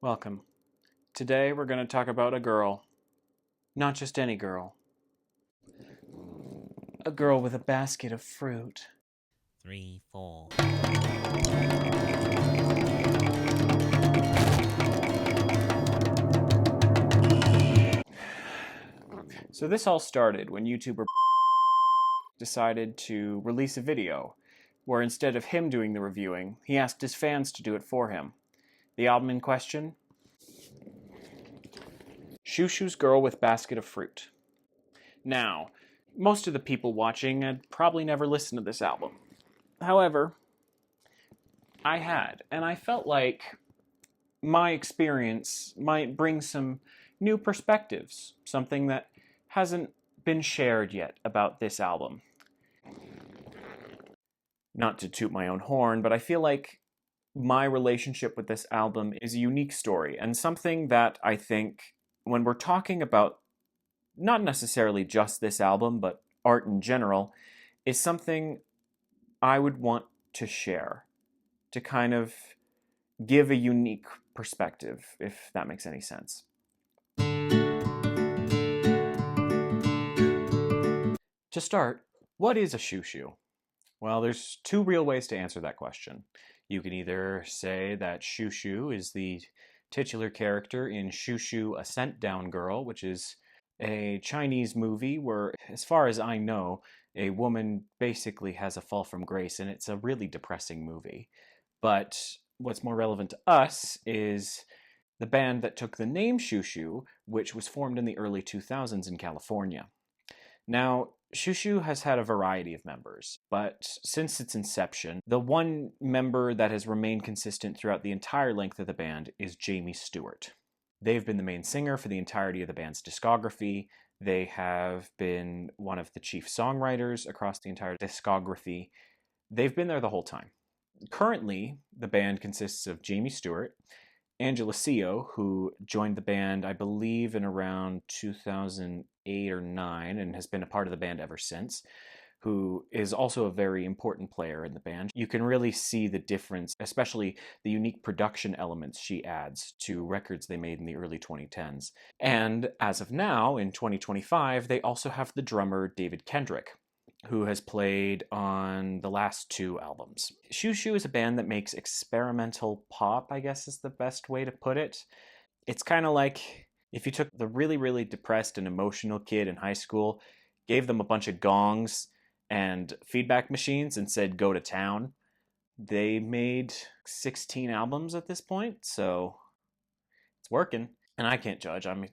Welcome. Today we're going to talk about a girl. Not just any girl. A girl with a basket of fruit. 3, 4. So this all started when YouTuber decided to release a video where instead of him doing the reviewing, he asked his fans to do it for him. The album in question? Xiu Xiu's Girl with Basket of Fruit. Now, most of the people watching had probably never listened to this album. However, I had, and I felt like my experience might bring some new perspectives, something that hasn't been shared yet about this album. Not to toot my own horn, but I feel like my relationship with this album is a unique story and something that I think when we're talking about not necessarily just this album, but art in general, is something I would want to share, to kind of give a unique perspective, if that makes any sense. To start, what is a Xiu Xiu? Well, there's two real ways to answer that question. You can either say that Xiu Xiu is the titular character in Xiu Xiu, A Sent Down Girl, which is a Chinese movie where, as far as I know, a woman basically has a fall from grace, and it's a really depressing movie. But what's more relevant to us is the band that took the name Xiu Xiu, which was formed in the early 2000s in California. Now, Xiu Xiu has had a variety of members, but since its inception, the one member that has remained consistent throughout the entire length of the band is Jamie Stewart. They've been the main singer for the entirety of the band's discography. They have been one of the chief songwriters across the entire discography. They've been there the whole time. Currently, the band consists of Jamie Stewart, Angela Cio, who joined the band, I believe, in around 2008 or 9 and has been a part of the band ever since, who is also a very important player in the band. You can really see the difference, especially the unique production elements she adds to records they made in the early 2010s. And as of now, in 2025, they also have the drummer David Kendrick, who has played on the last two albums. Xiu Xiu is a band that makes experimental pop, I guess is the best way to put it. It's kind of like if you took the really, really depressed and emotional kid in high school, gave them a bunch of gongs and feedback machines and said, go to town. They made 16 albums at this point, so it's working. And I can't judge. I'm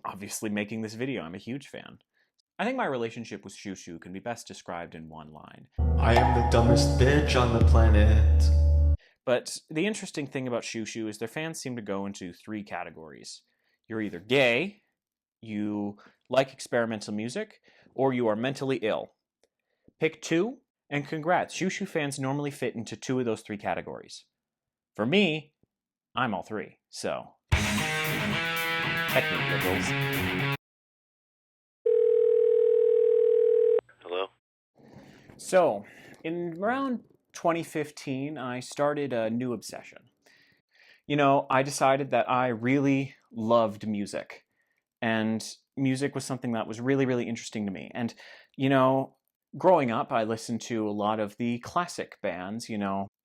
obviously making this video. I'm a huge fan. I think my relationship with Xiu Xiu can be best described in one line. I am the dumbest bitch on the planet. But the interesting thing about Xiu Xiu is their fans seem to go into three categories. You're either gay, you like experimental music, or you are mentally ill. Pick two, and congrats, Xiu Xiu fans normally fit into two of those three categories. For me, I'm all three, so heck me, liberals. Hello? So, in around 2015, I started a new obsession. I decided that I really loved music, and music was something that was really, really interesting to me. And, growing up, I listened to a lot of the classic bands.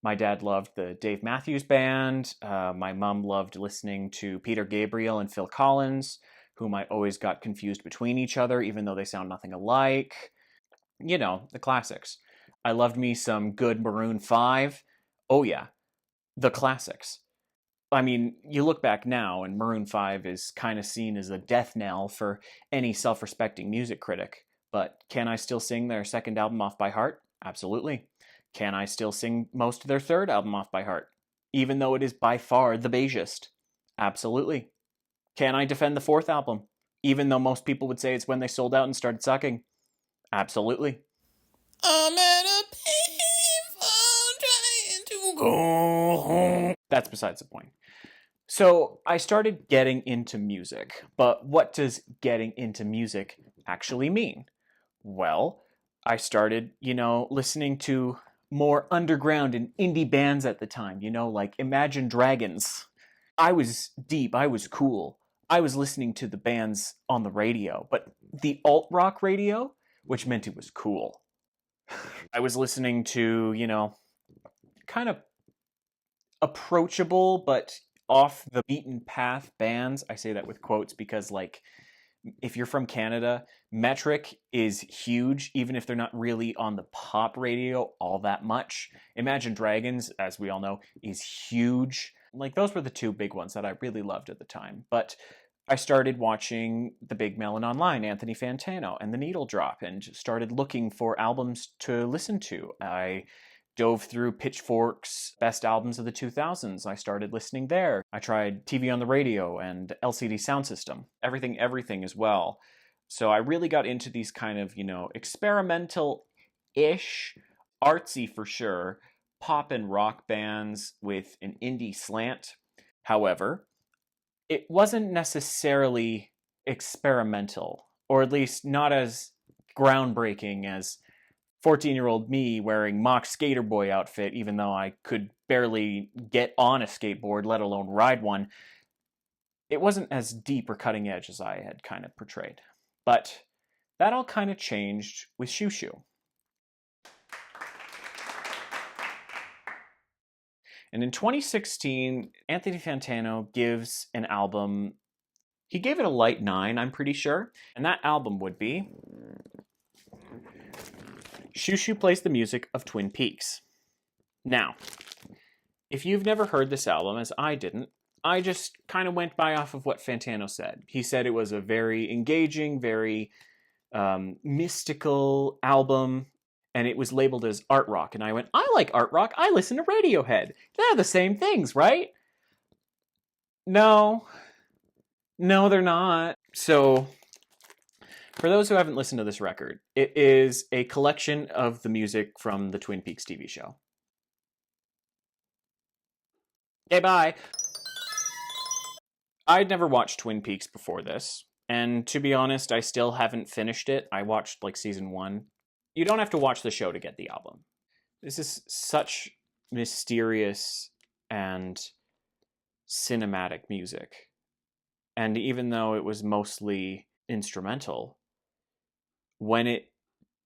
My dad loved the Dave Matthews Band. My mom loved listening to Peter Gabriel and Phil Collins, whom I always got confused between each other, even though they sound nothing alike. The classics. I loved me some good Maroon 5. Oh yeah, the classics. I mean, you look back now, and Maroon 5 is kind of seen as a death knell for any self-respecting music critic. But can I still sing their second album off by heart? Absolutely. Can I still sing most of their third album off by heart? Even though it is by far the beigest? Absolutely. Can I defend the fourth album? Even though most people would say it's when they sold out and started sucking? Absolutely. I'm at a payphone trying to go home. That's besides the point. So I started getting into music, but what does getting into music actually mean? Well, I started, listening to more underground and indie bands at the time, like Imagine Dragons. I was deep, I was cool. I was listening to the bands on the radio, but the alt rock radio, which meant it was cool. I was listening to, kind of approachable but off the beaten path bands. I say that with quotes because, like, if you're from Canada, metric is huge, even if they're not really on the pop radio all that much. Imagine Dragons, as we all know, is huge. Like, those were the two big ones that I really loved at the time. But I started watching The Big Melon Online, Anthony Fantano, and The Needle Drop, and started looking for albums to listen to. I dove through Pitchfork's best albums of the 2000s. I started listening there. I tried TV on the radio and LCD Sound System, everything as well. So I really got into these kind of, experimental-ish, artsy for sure, pop and rock bands with an indie slant. However, it wasn't necessarily experimental, or at least not as groundbreaking as 14-year-old me wearing mock skater boy outfit, even though I could barely get on a skateboard, let alone ride one. It wasn't as deep or cutting edge as I had kind of portrayed. But that all kind of changed with Xiu Xiu. And in 2016, Anthony Fantano gives an album. He gave it a light 9, I'm pretty sure. And that album would be Xiu Xiu Plays the Music of Twin Peaks. Now, if you've never heard this album, as I didn't, I just kind of went by off of what Fantano said. He said it was a very engaging, very mystical album, and it was labeled as art rock. And I went, I like art rock. I listen to Radiohead. They're the same things, right? No, they're not. So, for those who haven't listened to this record, it is a collection of the music from the Twin Peaks TV show. Okay, bye. I'd never watched Twin Peaks before this, and to be honest, I still haven't finished it. I watched like season 1. You don't have to watch the show to get the album. This is such mysterious and cinematic music. And even though it was mostly instrumental, when it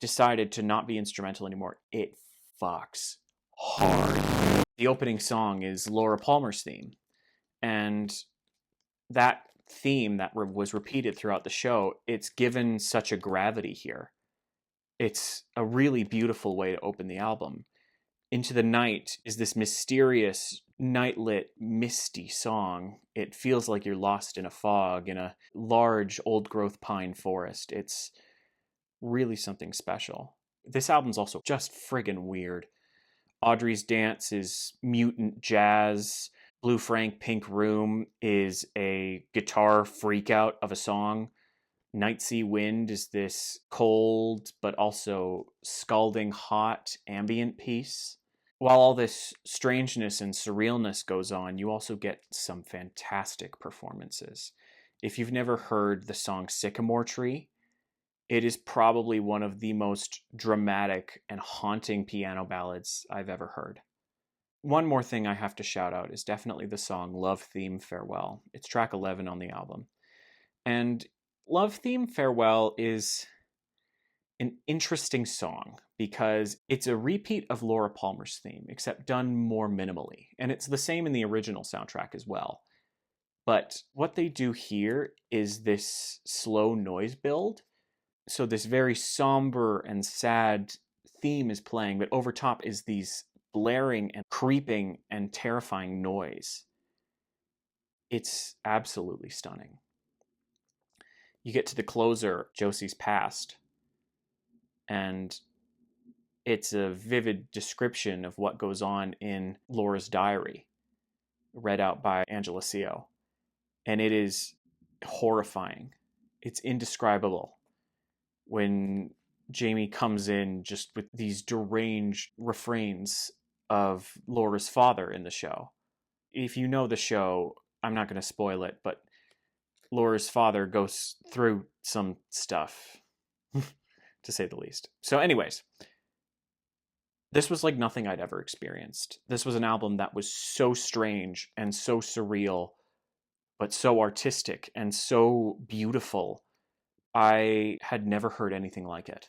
decided to not be instrumental anymore, it fucks hard. The opening song is Laura Palmer's theme. And that theme that was repeated throughout the show, it's given such a gravity here. It's a really beautiful way to open the album. Into the Night is this mysterious, night-lit, misty song. It feels like you're lost in a fog in a large, old-growth pine forest. It's really something special. This album's also just friggin' weird. Audrey's Dance is mutant jazz. Blue Frank Pink Room is a guitar freakout of a song. Night Sea Wind is this cold but also scalding hot ambient piece. While all this strangeness and surrealness goes on, you also get some fantastic performances. If you've never heard the song Sycamore Tree, it is probably one of the most dramatic and haunting piano ballads I've ever heard. One more thing I have to shout out is definitely the song Love Theme Farewell. It's track 11 on the album. And Love Theme Farewell is an interesting song because it's a repeat of Laura Palmer's theme, except done more minimally. And it's the same in the original soundtrack as well. But what they do here is this slow noise build. So this very somber and sad theme is playing, but over top is these blaring and creeping and terrifying noise. It's absolutely stunning. You get to the closer, Josie's Past, and it's a vivid description of what goes on in Laura's diary, read out by Angela Seo. And it is horrifying. It's indescribable when Jamie comes in just with these deranged refrains of Laura's father in the show. If you know the show, I'm not going to spoil it, but Laura's father goes through some stuff, to say the least. So anyways, this was like nothing I'd ever experienced. This was an album that was so strange and so surreal but so artistic and so beautiful. I had never heard anything like it.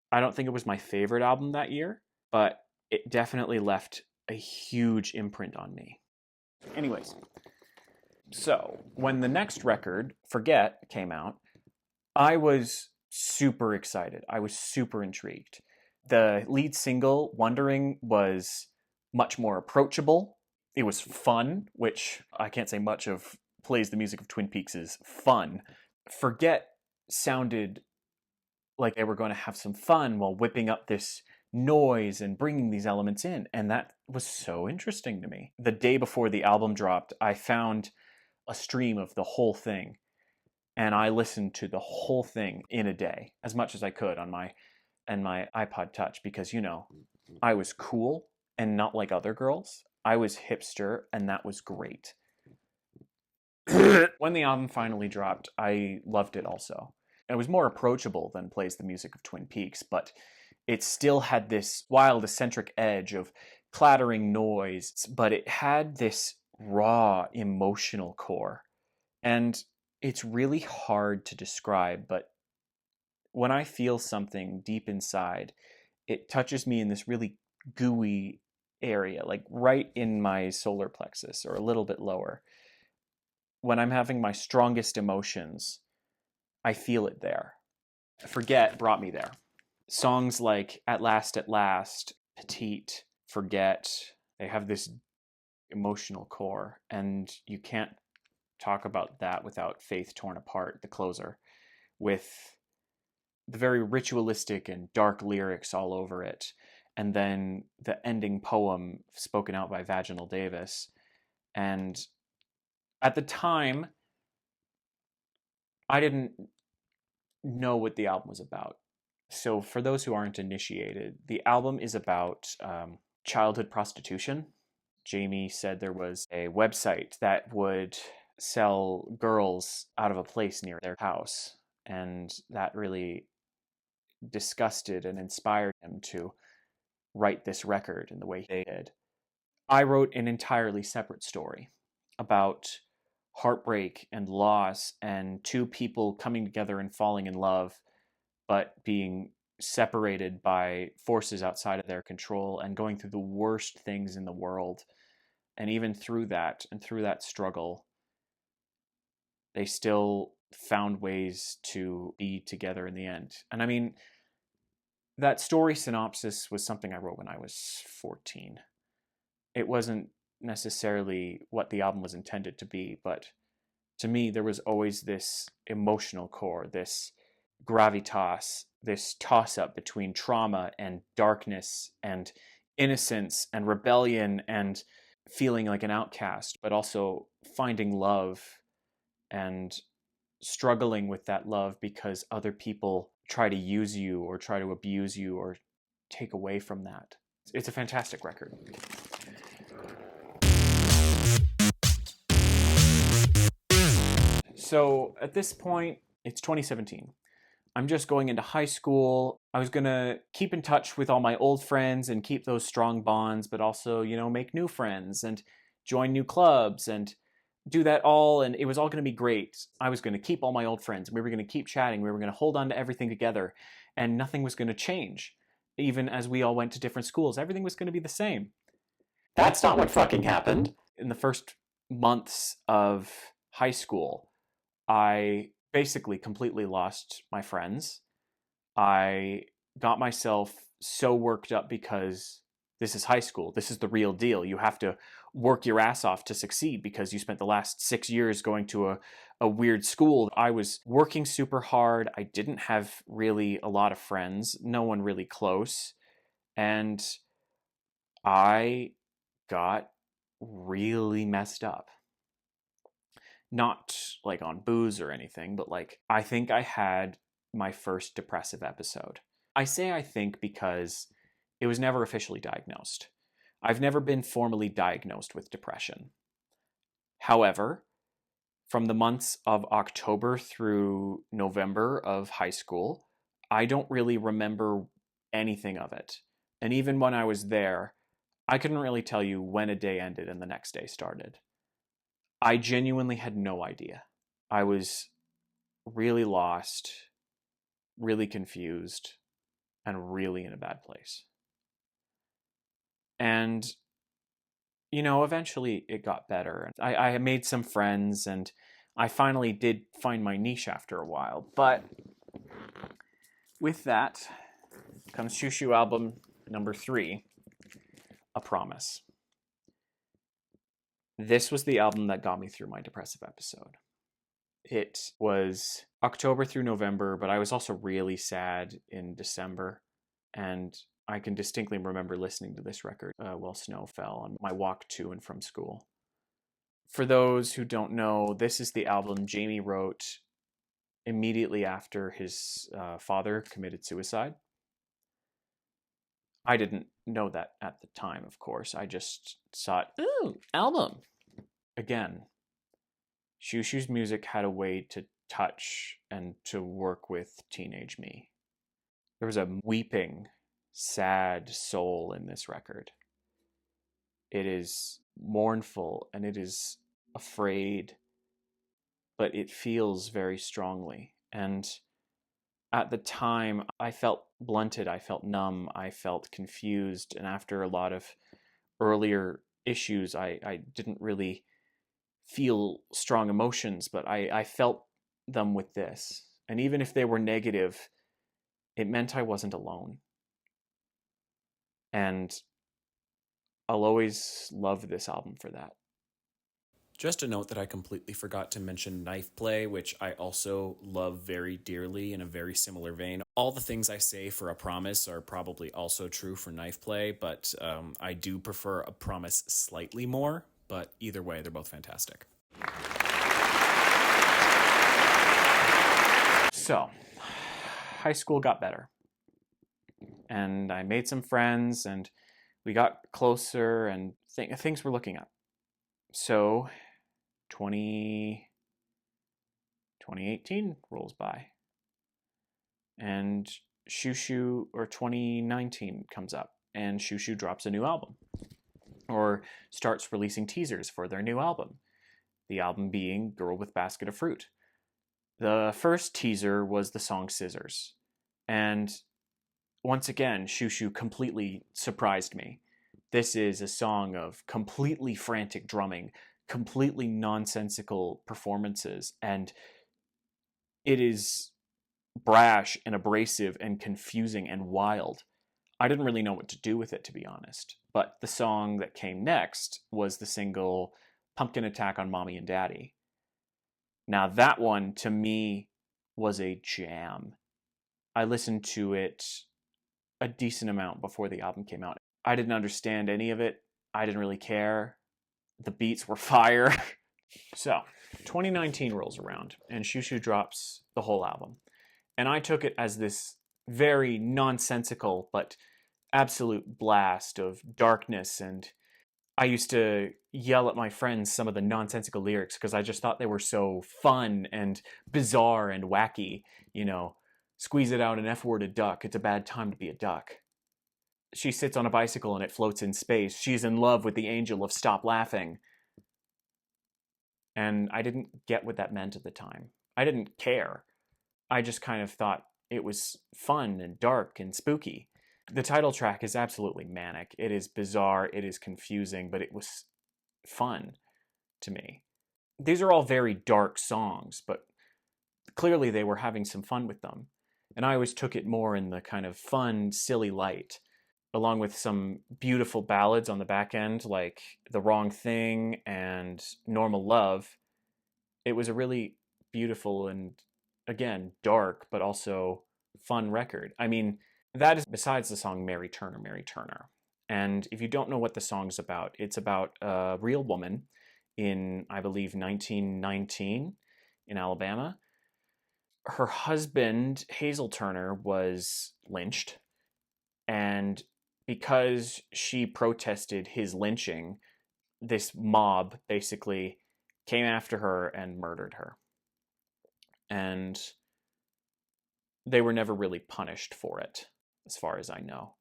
I don't think it was my favorite album that year, but it definitely left a huge imprint on me. Anyways, so when the next record, Forget, came out, I was super excited. I was super intrigued. The lead single, Wondering, was much more approachable. It was fun, which I can't say much of Plays the Music of Twin Peaks is fun. Forget sounded like they were going to have some fun while whipping up this noise and bringing these elements in. And that was so interesting to me. The day before the album dropped, I found a stream of the whole thing. And I listened to the whole thing in a day, as much as I could on my iPod Touch, because, you know, I was cool and not like other girls. I was hipster, and that was great. When the album finally dropped, I loved it also. It was more approachable than Plays the Music of Twin Peaks, but it still had this wild, eccentric edge of clattering noise, but it had this raw, emotional core. And it's really hard to describe, but when I feel something deep inside, it touches me in this really gooey area, like right in my solar plexus or a little bit lower. When I'm having my strongest emotions, I feel it there. Forget brought me there. Songs like At Last, Petite, Forget, they have this emotional core, and you can't talk about that without Faith Torn Apart, the closer, with the very ritualistic and dark lyrics all over it, and then the ending poem spoken out by Vaginal Davis. And at the time, I didn't know what the album was about. So for those who aren't initiated, the album is about childhood prostitution. Jamie said there was a website that would sell girls out of a place near their house, and that really disgusted and inspired him to write this record in the way he did. I wrote an entirely separate story about heartbreak and loss and two people coming together and falling in love, but being separated by forces outside of their control and going through the worst things in the world. And even through that, and through that struggle, they still found ways to be together in the end. And I mean, that story synopsis was something I wrote when I was 14. It wasn't necessarily what the album was intended to be, but to me, there was always this emotional core, this gravitas, this toss-up between trauma and darkness and innocence and rebellion and feeling like an outcast, but also finding love and struggling with that love because other people try to use you or try to abuse you or take away from that. It's a fantastic record. So at this point, it's 2017. I'm just going into high school. I was going to keep in touch with all my old friends and keep those strong bonds, but also, you know, make new friends and join new clubs and do that all. And it was all going to be great. I was going to keep all my old friends. We were going to keep chatting. We were going to hold on to everything together, and nothing was going to change. Even as we all went to different schools, everything was going to be the same. That's not what fucking happened. In the first months of high school, I basically completely lost my friends. I got myself so worked up because this is high school. This is the real deal. You have to work your ass off to succeed because you spent the last 6 years going to a weird school. I was working super hard. I didn't have really a lot of friends, no one really close. And I got really messed up. Not like on booze or anything, but like I think I had my first depressive episode. I say I think because it was never officially diagnosed. I've never been formally diagnosed with depression. However, from the months of October through November of high school, I don't really remember anything of it. And even when I was there, I couldn't really tell you when a day ended and the next day started. I genuinely had no idea. I was really lost, really confused, and really in a bad place. And, eventually it got better. I made some friends, and I finally did find my niche after a while. But with that comes Xiu Xiu album number 3, A Promise. This was the album that got me through my depressive episode. It was October through November, but I was also really sad in December. And I can distinctly remember listening to this record while snow fell on my walk to and from school. For those who don't know, this is the album Jamie wrote immediately after his father committed suicide. I didn't know that at the time, of course. I just thought, ooh, album. Again, Xiu Xiu's music had a way to touch and to work with teenage me. There was a weeping, sad soul in this record. It is mournful and it is afraid, but it feels very strongly. And at the time, I felt blunted, I felt numb, I felt confused. And after a lot of earlier issues, I didn't really feel strong emotions, but I felt them with this. And even if they were negative, it meant I wasn't alone. And I'll always love this album for that. Just a note that I completely forgot to mention Knife Play, which I also love very dearly in a very similar vein. All the things I say for A Promise are probably also true for Knife Play, but I do prefer A Promise slightly more, but either way, they're both fantastic. So, high school got better. And I made some friends, and we got closer, and things were looking up. So, 2018 rolls by. And Xiu Xiu, or 2019 comes up, and Xiu Xiu drops a new album. Or starts releasing teasers for their new album. The album being Girl with Basket of Fruit. The first teaser was the song Scissors. And once again, Xiu Xiu completely surprised me. This is a song of completely frantic drumming, completely nonsensical performances, and it is brash and abrasive and confusing and wild. I didn't really know what to do with it, to be honest. But the song that came next was the single Pumpkin Attack on Mommy and Daddy. Now that one, to me, was a jam. I listened to it a decent amount before the album came out. I didn't understand any of it. I didn't really care. The beats were fire. So, 2019 rolls around, and Xiu Xiu drops the whole album. And I took it as this very nonsensical but absolute blast of darkness. And I used to yell at my friends some of the nonsensical lyrics because I just thought they were so fun and bizarre and wacky. Squeeze it out, an F-worded duck. It's a bad time to be a duck. She sits on a bicycle and it floats in space. She's in love with the angel of Stop Laughing. And I didn't get what that meant at the time. I didn't care. I just kind of thought it was fun and dark and spooky. The title track is absolutely manic. It is bizarre, it is confusing, but it was fun to me. These are all very dark songs, but clearly they were having some fun with them. And I always took it more in the kind of fun, silly light, along with some beautiful ballads on the back end, like The Wrong Thing and Normal Love. It was a really beautiful and, again, dark, but also fun record. I mean, that is besides the song Mary Turner, Mary Turner. And if you don't know what the song's about, it's about a real woman in, I believe, 1919 in Alabama. Her husband, Hazel Turner, was lynched. And because she protested his lynching, this mob basically came after her and murdered her. And they were never really punished for it, as far as I know.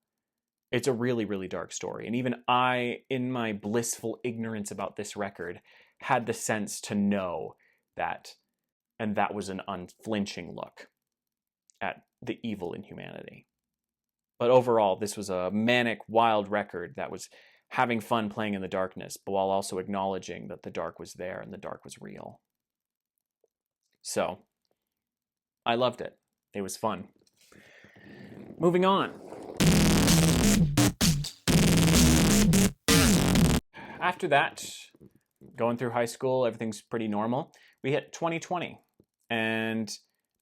It's a really, really dark story. And even I, in my blissful ignorance about this record, had the sense to know that, and that was an unflinching look at the evil in humanity. But overall, this was a manic, wild record that was having fun playing in the darkness, but while also acknowledging that the dark was there and the dark was real. So, I loved it. It was fun. Moving on. After that, going through high school, everything's pretty normal. We hit 2020. And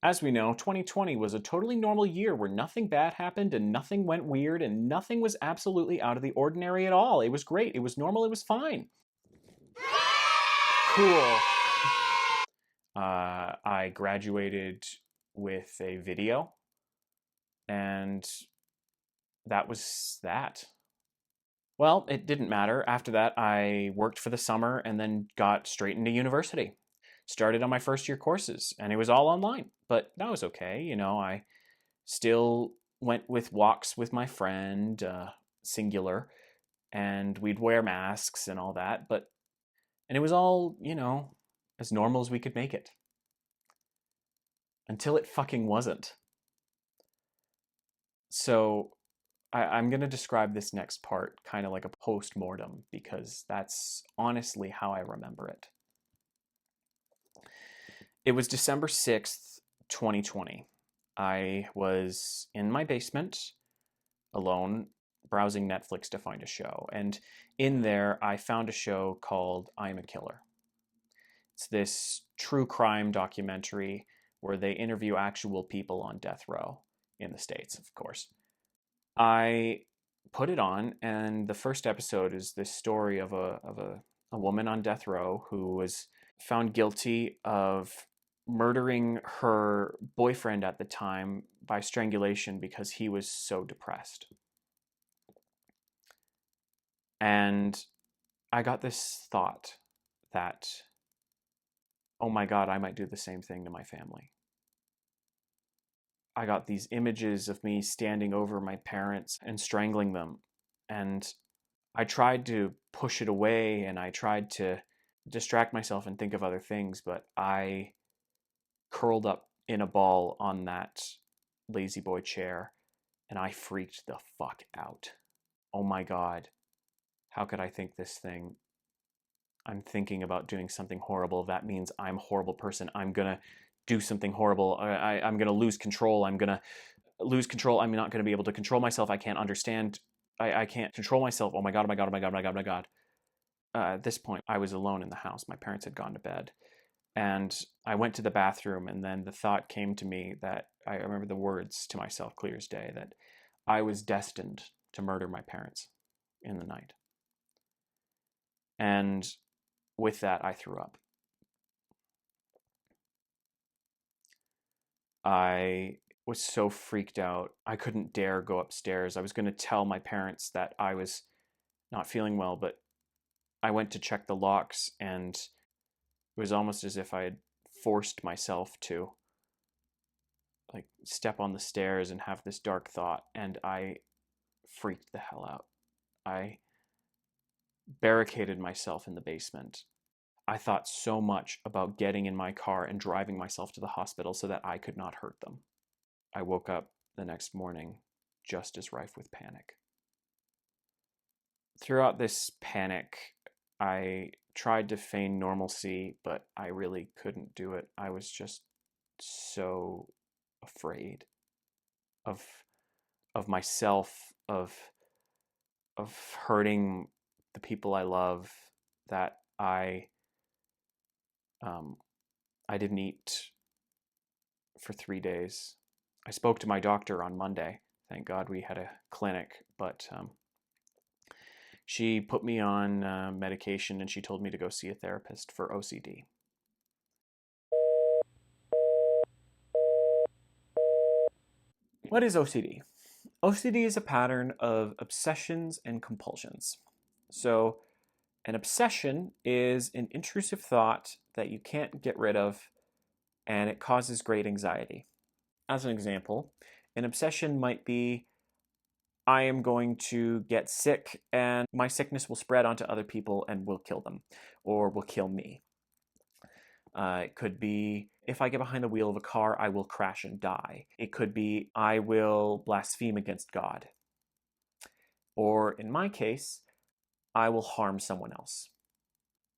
as we know, 2020 was a totally normal year where nothing bad happened and nothing went weird and nothing was absolutely out of the ordinary at all. It was great. It was normal. It was fine. Cool. I graduated with a video, and that was that. Well, it didn't matter. After that, I worked for the summer and then got straight into university. Started on my first year courses, and it was all online, but that was okay. You know, I still went with walks with my friend, singular, and we'd wear masks and all that, and it was all, you know, as normal as we could make it. Until it fucking wasn't. So I'm going to describe this next part kind of like a post-mortem because that's honestly how I remember it. It was December 6th, 2020. I was in my basement alone browsing Netflix to find a show. And in there, I found a show called I'm a Killer. It's this true crime documentary where they interview actual people on death row in the States, of course. I put it on, and the first episode is this story of a woman on death row who was found guilty of murdering her boyfriend at the time by strangulation because he was so depressed. And I got this thought that, oh my God, I might do the same thing to my family. I got these images of me standing over my parents and strangling them. And I tried to push it away and I tried to distract myself and think of other things, but I curled up in a ball on that lazy boy chair and I freaked the fuck out. Oh my God. How could I think this thing? I'm thinking about doing something horrible. That means I'm a horrible person. I'm going to do something horrible. I'm going to lose control. I'm going to lose control. I'm not going to be able to control myself. I can't understand. I can't control myself. Oh my God, oh my God, oh my God, oh my God, oh my God. At this point, I was alone in the house. My parents had gone to bed. And I went to the bathroom, and then the thought came to me that I remember the words to myself clear as day that I was destined to murder my parents in the night. And with that, I threw up. I was so freaked out. I couldn't dare go upstairs. I was going to tell my parents that I was not feeling well, but I went to check the locks, and it was almost as if I had forced myself to like step on the stairs and have this dark thought, and I freaked the hell out. I barricaded myself in the basement. I thought so much about getting in my car and driving myself to the hospital so that I could not hurt them. I woke up the next morning just as rife with panic. Throughout this panic, I tried to feign normalcy, but I really couldn't do it. I was just so afraid of myself, of hurting the people I love, that I didn't eat for 3 days. I spoke to my doctor on Monday. Thank God we had a clinic, but she put me on medication and she told me to go see a therapist for OCD. What is OCD? OCD is a pattern of obsessions and compulsions. So, an obsession is an intrusive thought that you can't get rid of, and it causes great anxiety. As an example, an obsession might be, I am going to get sick and my sickness will spread onto other people and will kill them or will kill me. It could be if I get behind the wheel of a car, I will crash and die. It could be I will blaspheme against God. Or in my case, I will harm someone else.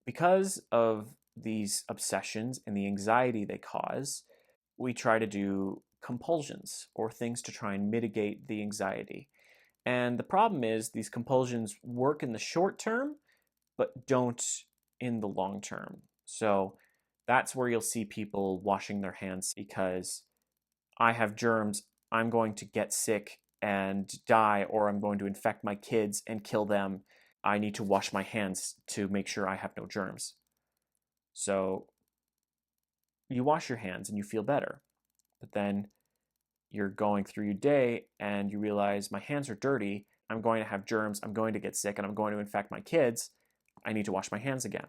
Because of these obsessions and the anxiety they cause, we try to do compulsions or things to try and mitigate the anxiety. And the problem is these compulsions work in the short term, but don't in the long term. So that's where you'll see people washing their hands because I have germs, I'm going to get sick and die, or I'm going to infect my kids and kill them. I need to wash my hands to make sure I have no germs. So you wash your hands and you feel better. But then you're going through your day and you realize my hands are dirty. I'm going to have germs. I'm going to get sick and I'm going to infect my kids. I need to wash my hands again.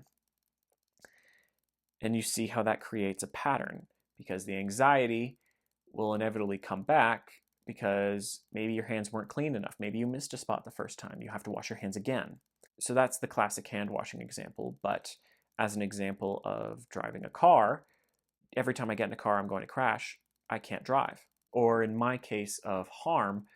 And you see how that creates a pattern because the anxiety will inevitably come back because maybe your hands weren't clean enough. Maybe you missed a spot the first time. You have to wash your hands again. So that's the classic hand washing example. But as an example of driving a car, every time I get in a car, I'm going to crash. I can't drive. Or in my case of harm,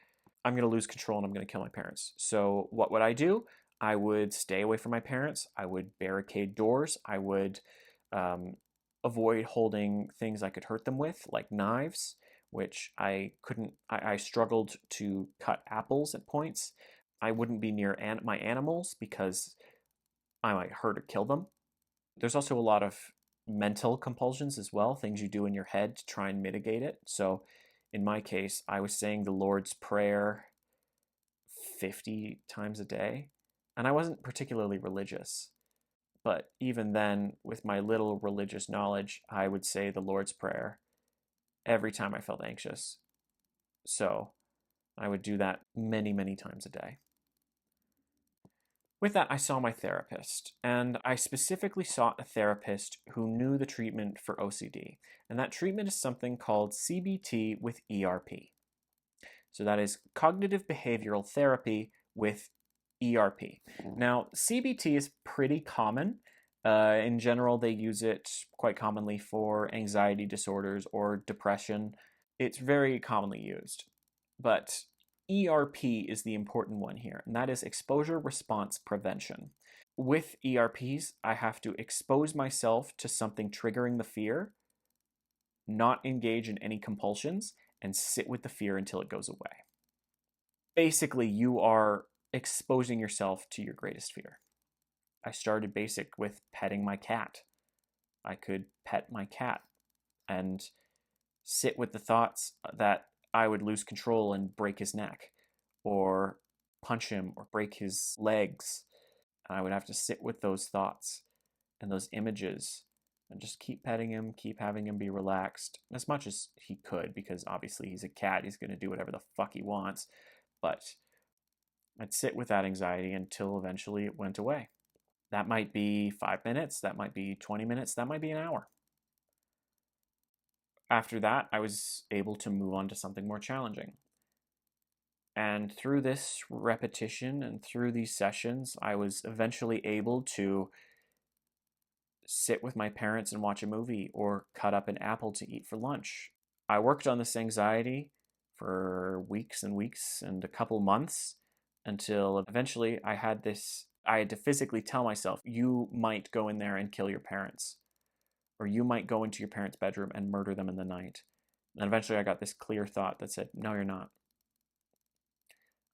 I'm going to lose control and I'm going to kill my parents. So what would I do? I would stay away from my parents. I would barricade doors. I would avoid holding things I could hurt them with, like knives, which I couldn't. I struggled to cut apples at points. I wouldn't be near my animals because I might hurt or kill them. There's also a lot of mental compulsions as well, things you do in your head to try and mitigate it. So in my case, I was saying the Lord's Prayer 50 times a day, and I wasn't particularly religious. But even then, with my little religious knowledge, I would say the Lord's Prayer every time I felt anxious. So I would do that many, many times a day. With that, I saw my therapist, and I specifically sought a therapist who knew the treatment for OCD. And that treatment is something called CBT with ERP. So that is cognitive behavioral therapy with ERP. Now, CBT is pretty common. In general, they use it quite commonly for anxiety disorders or depression. It's very commonly used. But ERP is the important one here, and that is exposure response prevention. With ERPs, I have to expose myself to something triggering the fear, not engage in any compulsions, and sit with the fear until it goes away. Basically, you are exposing yourself to your greatest fear. I started basic with petting my cat. I could pet my cat and sit with the thoughts that I would lose control and break his neck, or punch him or break his legs. And I would have to sit with those thoughts and those images and just keep petting him, keep having him be relaxed as much as he could, because obviously he's a cat, he's going to do whatever the fuck he wants. But I'd sit with that anxiety until eventually it went away. That might be 5 minutes, that might be 20 minutes, that might be an hour. After that, I was able to move on to something more challenging. And through this repetition and through these sessions, I was eventually able to sit with my parents and watch a movie or cut up an apple to eat for lunch. I worked on this anxiety for weeks and weeks and a couple months until eventually I had to physically tell myself, you might go in there and kill your parents, or you might go into your parents' bedroom and murder them in the night. And eventually I got this clear thought that said, no, you're not.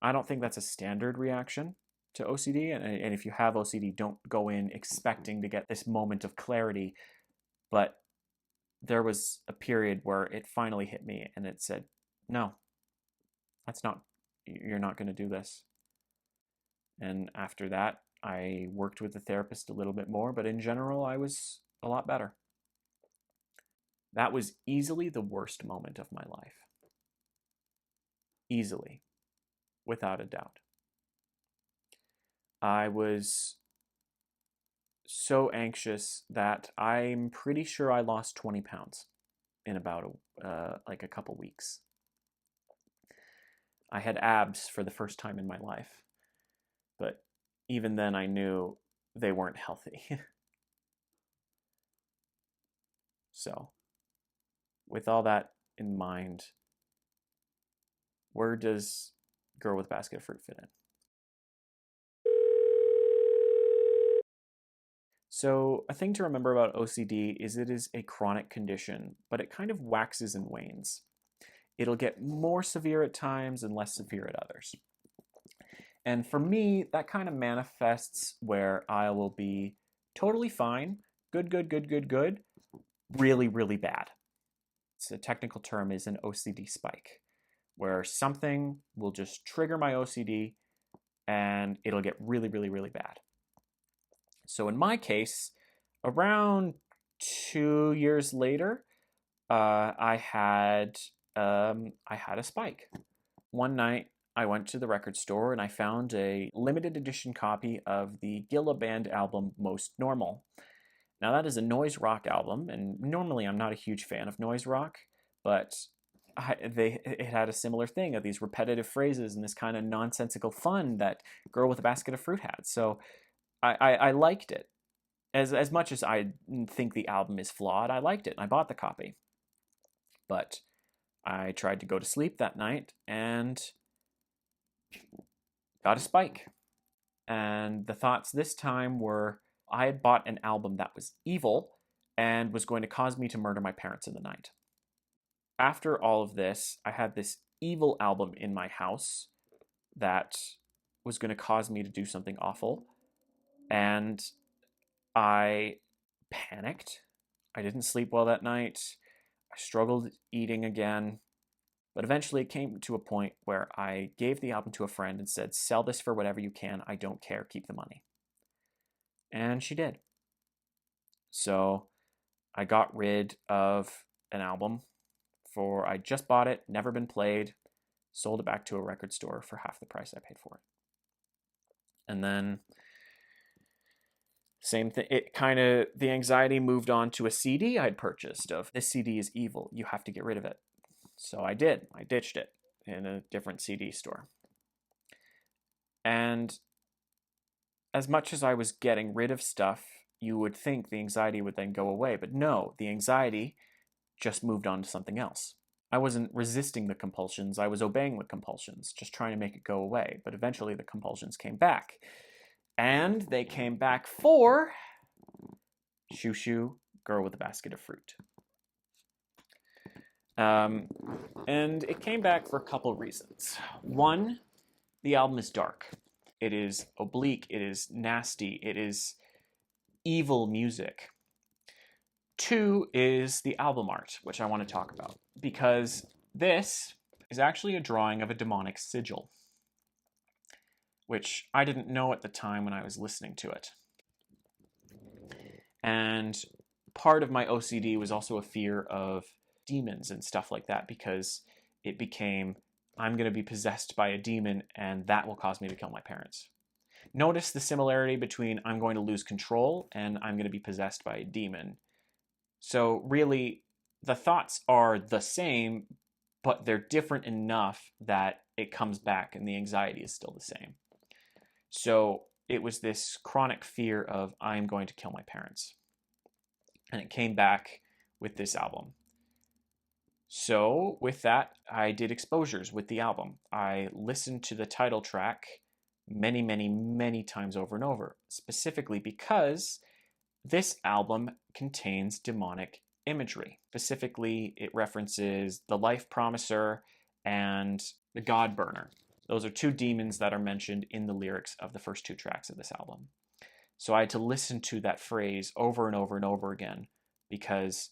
I don't think that's a standard reaction to OCD. And if you have OCD, don't go in expecting to get this moment of clarity. But there was a period where it finally hit me and it said, no, you're not going to do this. And after that, I worked with the therapist a little bit more, but in general, I was a lot better. That was easily the worst moment of my life. Easily. Without a doubt. I was so anxious that I'm pretty sure I lost 20 pounds in about a couple weeks. I had abs for the first time in my life. But even then, I knew they weren't healthy. So, with all that in mind, where does Girl with Basket of Fruit fit in? So, a thing to remember about OCD is it is a chronic condition, but it kind of waxes and wanes. It'll get more severe at times and less severe at others. And for me, that kind of manifests where I will be totally fine, good, good, good, good, good, really, really bad. So the technical term is an OCD spike, where something will just trigger my OCD and it'll get really, really, really bad. So in my case, around 2 years later, I had a spike. One night, I went to the record store and I found a limited edition copy of the Gilla Band album Most Normal. Now, that is a noise rock album, and normally I'm not a huge fan of noise rock, but it had a similar thing of these repetitive phrases and this kind of nonsensical fun that Girl with a Basket of Fruit had. So I liked it. As much as I think the album is flawed, I liked it, and I bought the copy. But I tried to go to sleep that night and got a spike. And the thoughts this time were I had bought an album that was evil and was going to cause me to murder my parents in the night. After all of this, I had this evil album in my house that was going to cause me to do something awful. And I panicked. I didn't sleep well that night. I struggled eating again. But eventually it came to a point where I gave the album to a friend and said, sell this for whatever you can. I don't care. Keep the money. And she did. So I got rid of an album I just bought it, never been played, sold it back to a record store for half the price I paid for it. And then same thing, the anxiety moved on to a CD I'd purchased of this CD is evil. You have to get rid of it. So I did. I ditched it in a different CD store. And as much as I was getting rid of stuff, you would think the anxiety would then go away. But no, the anxiety just moved on to something else. I wasn't resisting the compulsions, I was obeying the compulsions, just trying to make it go away. But eventually the compulsions came back. And they came back for Xiu Xiu, Girl with a Basket of Fruit. And it came back for a couple reasons. One, the album is dark. It is oblique, it is nasty, it is evil music. Two is the album art, which I want to talk about, because this is actually a drawing of a demonic sigil, which I didn't know at the time when I was listening to it. And part of my OCD was also a fear of demons and stuff like that, because it became, I'm going to be possessed by a demon and that will cause me to kill my parents. Notice the similarity between I'm going to lose control and I'm going to be possessed by a demon. So really, the thoughts are the same, but they're different enough that it comes back and the anxiety is still the same. So it was this chronic fear of I'm going to kill my parents. And it came back with this album. So with that, I did exposures with the album. I listened to the title track many, many, many times over and over, specifically because this album contains demonic imagery. Specifically, it references the Life Promiser and the God Burner. Those are two demons that are mentioned in the lyrics of the first two tracks of this album. So I had to listen to that phrase over and over and over again because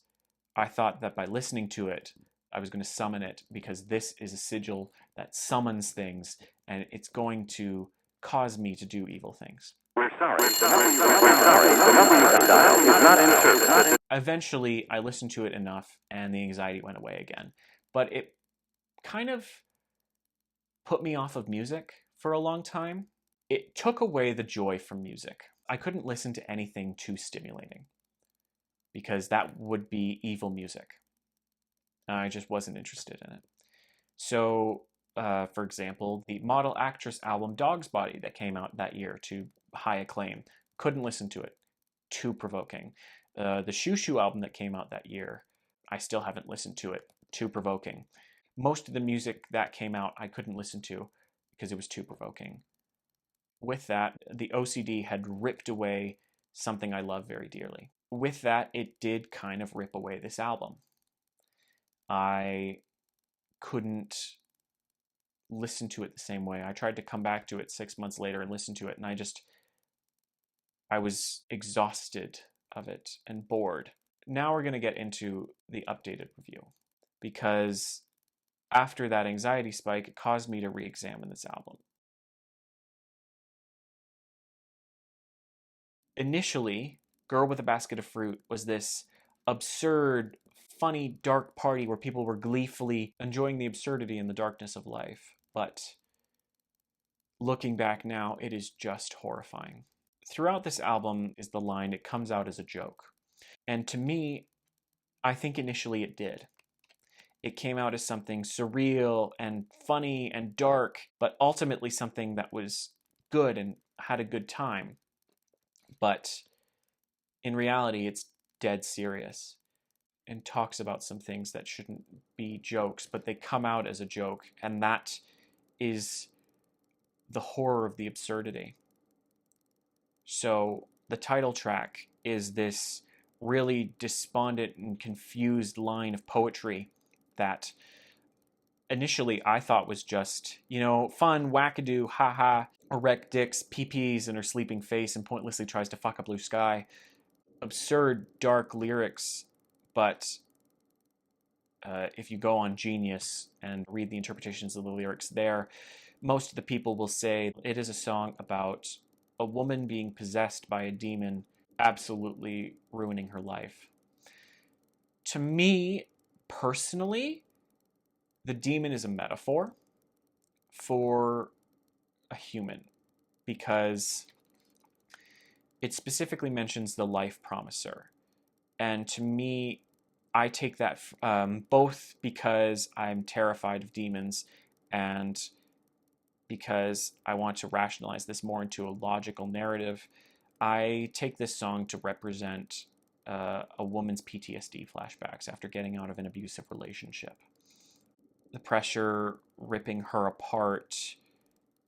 I thought that by listening to it, I was going to summon it, because this is a sigil that summons things and it's going to cause me to do evil things. We're sorry. The number you dialed is not in service. Eventually, I listened to it enough and the anxiety went away again. But it kind of put me off of music for a long time. It took away the joy from music. I couldn't listen to anything too stimulating because that would be evil music. I just wasn't interested in it. So For example, the Model Actress album Dog's Body that came out that year to high acclaim. Couldn't listen to it. Too provoking. The Xiu Xiu album that came out that year, I still haven't listened to it. Too provoking. Most of the music that came out, I couldn't listen to because it was too provoking. With that, the OCD had ripped away something I love very dearly. With that, it did kind of rip away this album. I couldn't listen to it the same way. I tried to come back to it 6 months later and listen to it, and I was exhausted of it and bored. Now we're going to get into the updated review, because after that anxiety spike, it caused me to re-examine this album. Initially, Girl with a Basket of Fruit was this absurd, funny, dark party where people were gleefully enjoying the absurdity and the darkness of life. But looking back now, it is just horrifying. Throughout this album is the line, "It comes out as a joke." And to me, I think initially it did. It came out as something surreal and funny and dark, but ultimately something that was good and had a good time. But in reality, it's dead serious and talks about some things that shouldn't be jokes, but they come out as a joke, and that is the horror of the absurdity. So the title track is this really despondent and confused line of poetry that initially I thought was just, fun, wackadoo, haha, erect dicks, pee-pees in her sleeping face and pointlessly tries to fuck a blue sky. Absurd, dark lyrics, but if you go on Genius and read the interpretations of the lyrics there, most of the people will say it is a song about a woman being possessed by a demon, absolutely ruining her life. To me, personally, the demon is a metaphor for a human, because it specifically mentions the life promiser. And to me, I take that both because I'm terrified of demons and because I want to rationalize this more into a logical narrative. I take this song to represent a woman's PTSD flashbacks after getting out of an abusive relationship. The pressure ripping her apart,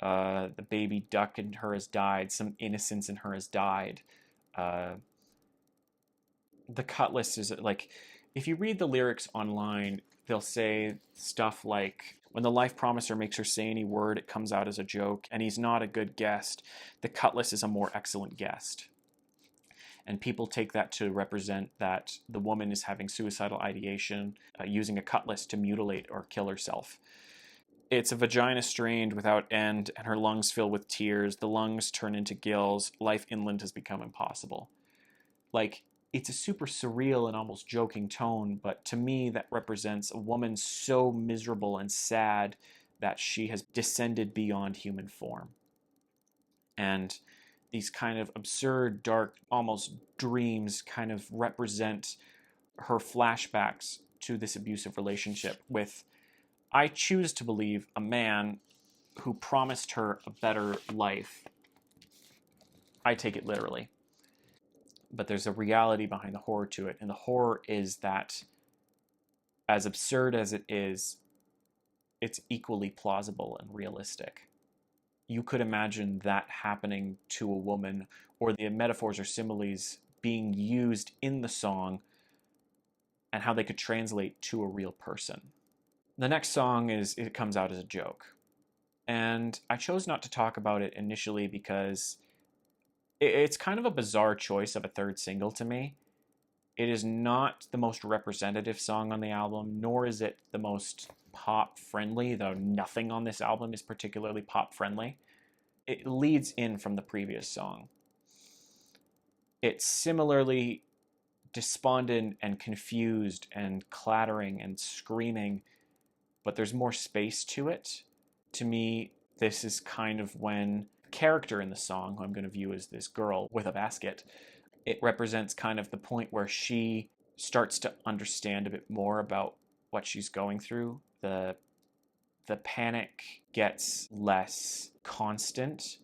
the baby duck in her has died, some innocence in her has died. The cutlass is like, if you read the lyrics online, they'll say stuff like, when the life promiser makes her say any word, it comes out as a joke, and he's not a good guest. The cutlass is a more excellent guest. And people take that to represent that the woman is having suicidal ideation, using a cutlass to mutilate or kill herself. It's a vagina strained without end, and her lungs fill with tears. The lungs turn into gills. Life inland has become impossible. Like, it's a super surreal and almost joking tone, but to me that represents a woman so miserable and sad that she has descended beyond human form. And these kind of absurd, dark, almost dreams kind of represent her flashbacks to this abusive relationship with, I choose to believe, a man who promised her a better life. I take it literally. But there's a reality behind the horror to it, and the horror is that, as absurd as it is, it's equally plausible and realistic. You could imagine that happening to a woman, or the metaphors or similes being used in the song, and how they could translate to a real person. The next song is It Comes Out as a Joke. And I chose not to talk about it initially because it's kind of a bizarre choice of a third single to me. It is not the most representative song on the album, nor is it the most pop-friendly, though nothing on this album is particularly pop-friendly. It leads in from the previous song. It's similarly despondent and confused and clattering and screaming, but there's more space to it. To me, this is kind of when the character in the song, who I'm going to view as this girl with a basket, it represents kind of the point where she starts to understand a bit more about what she's going through, the the panic gets less constant.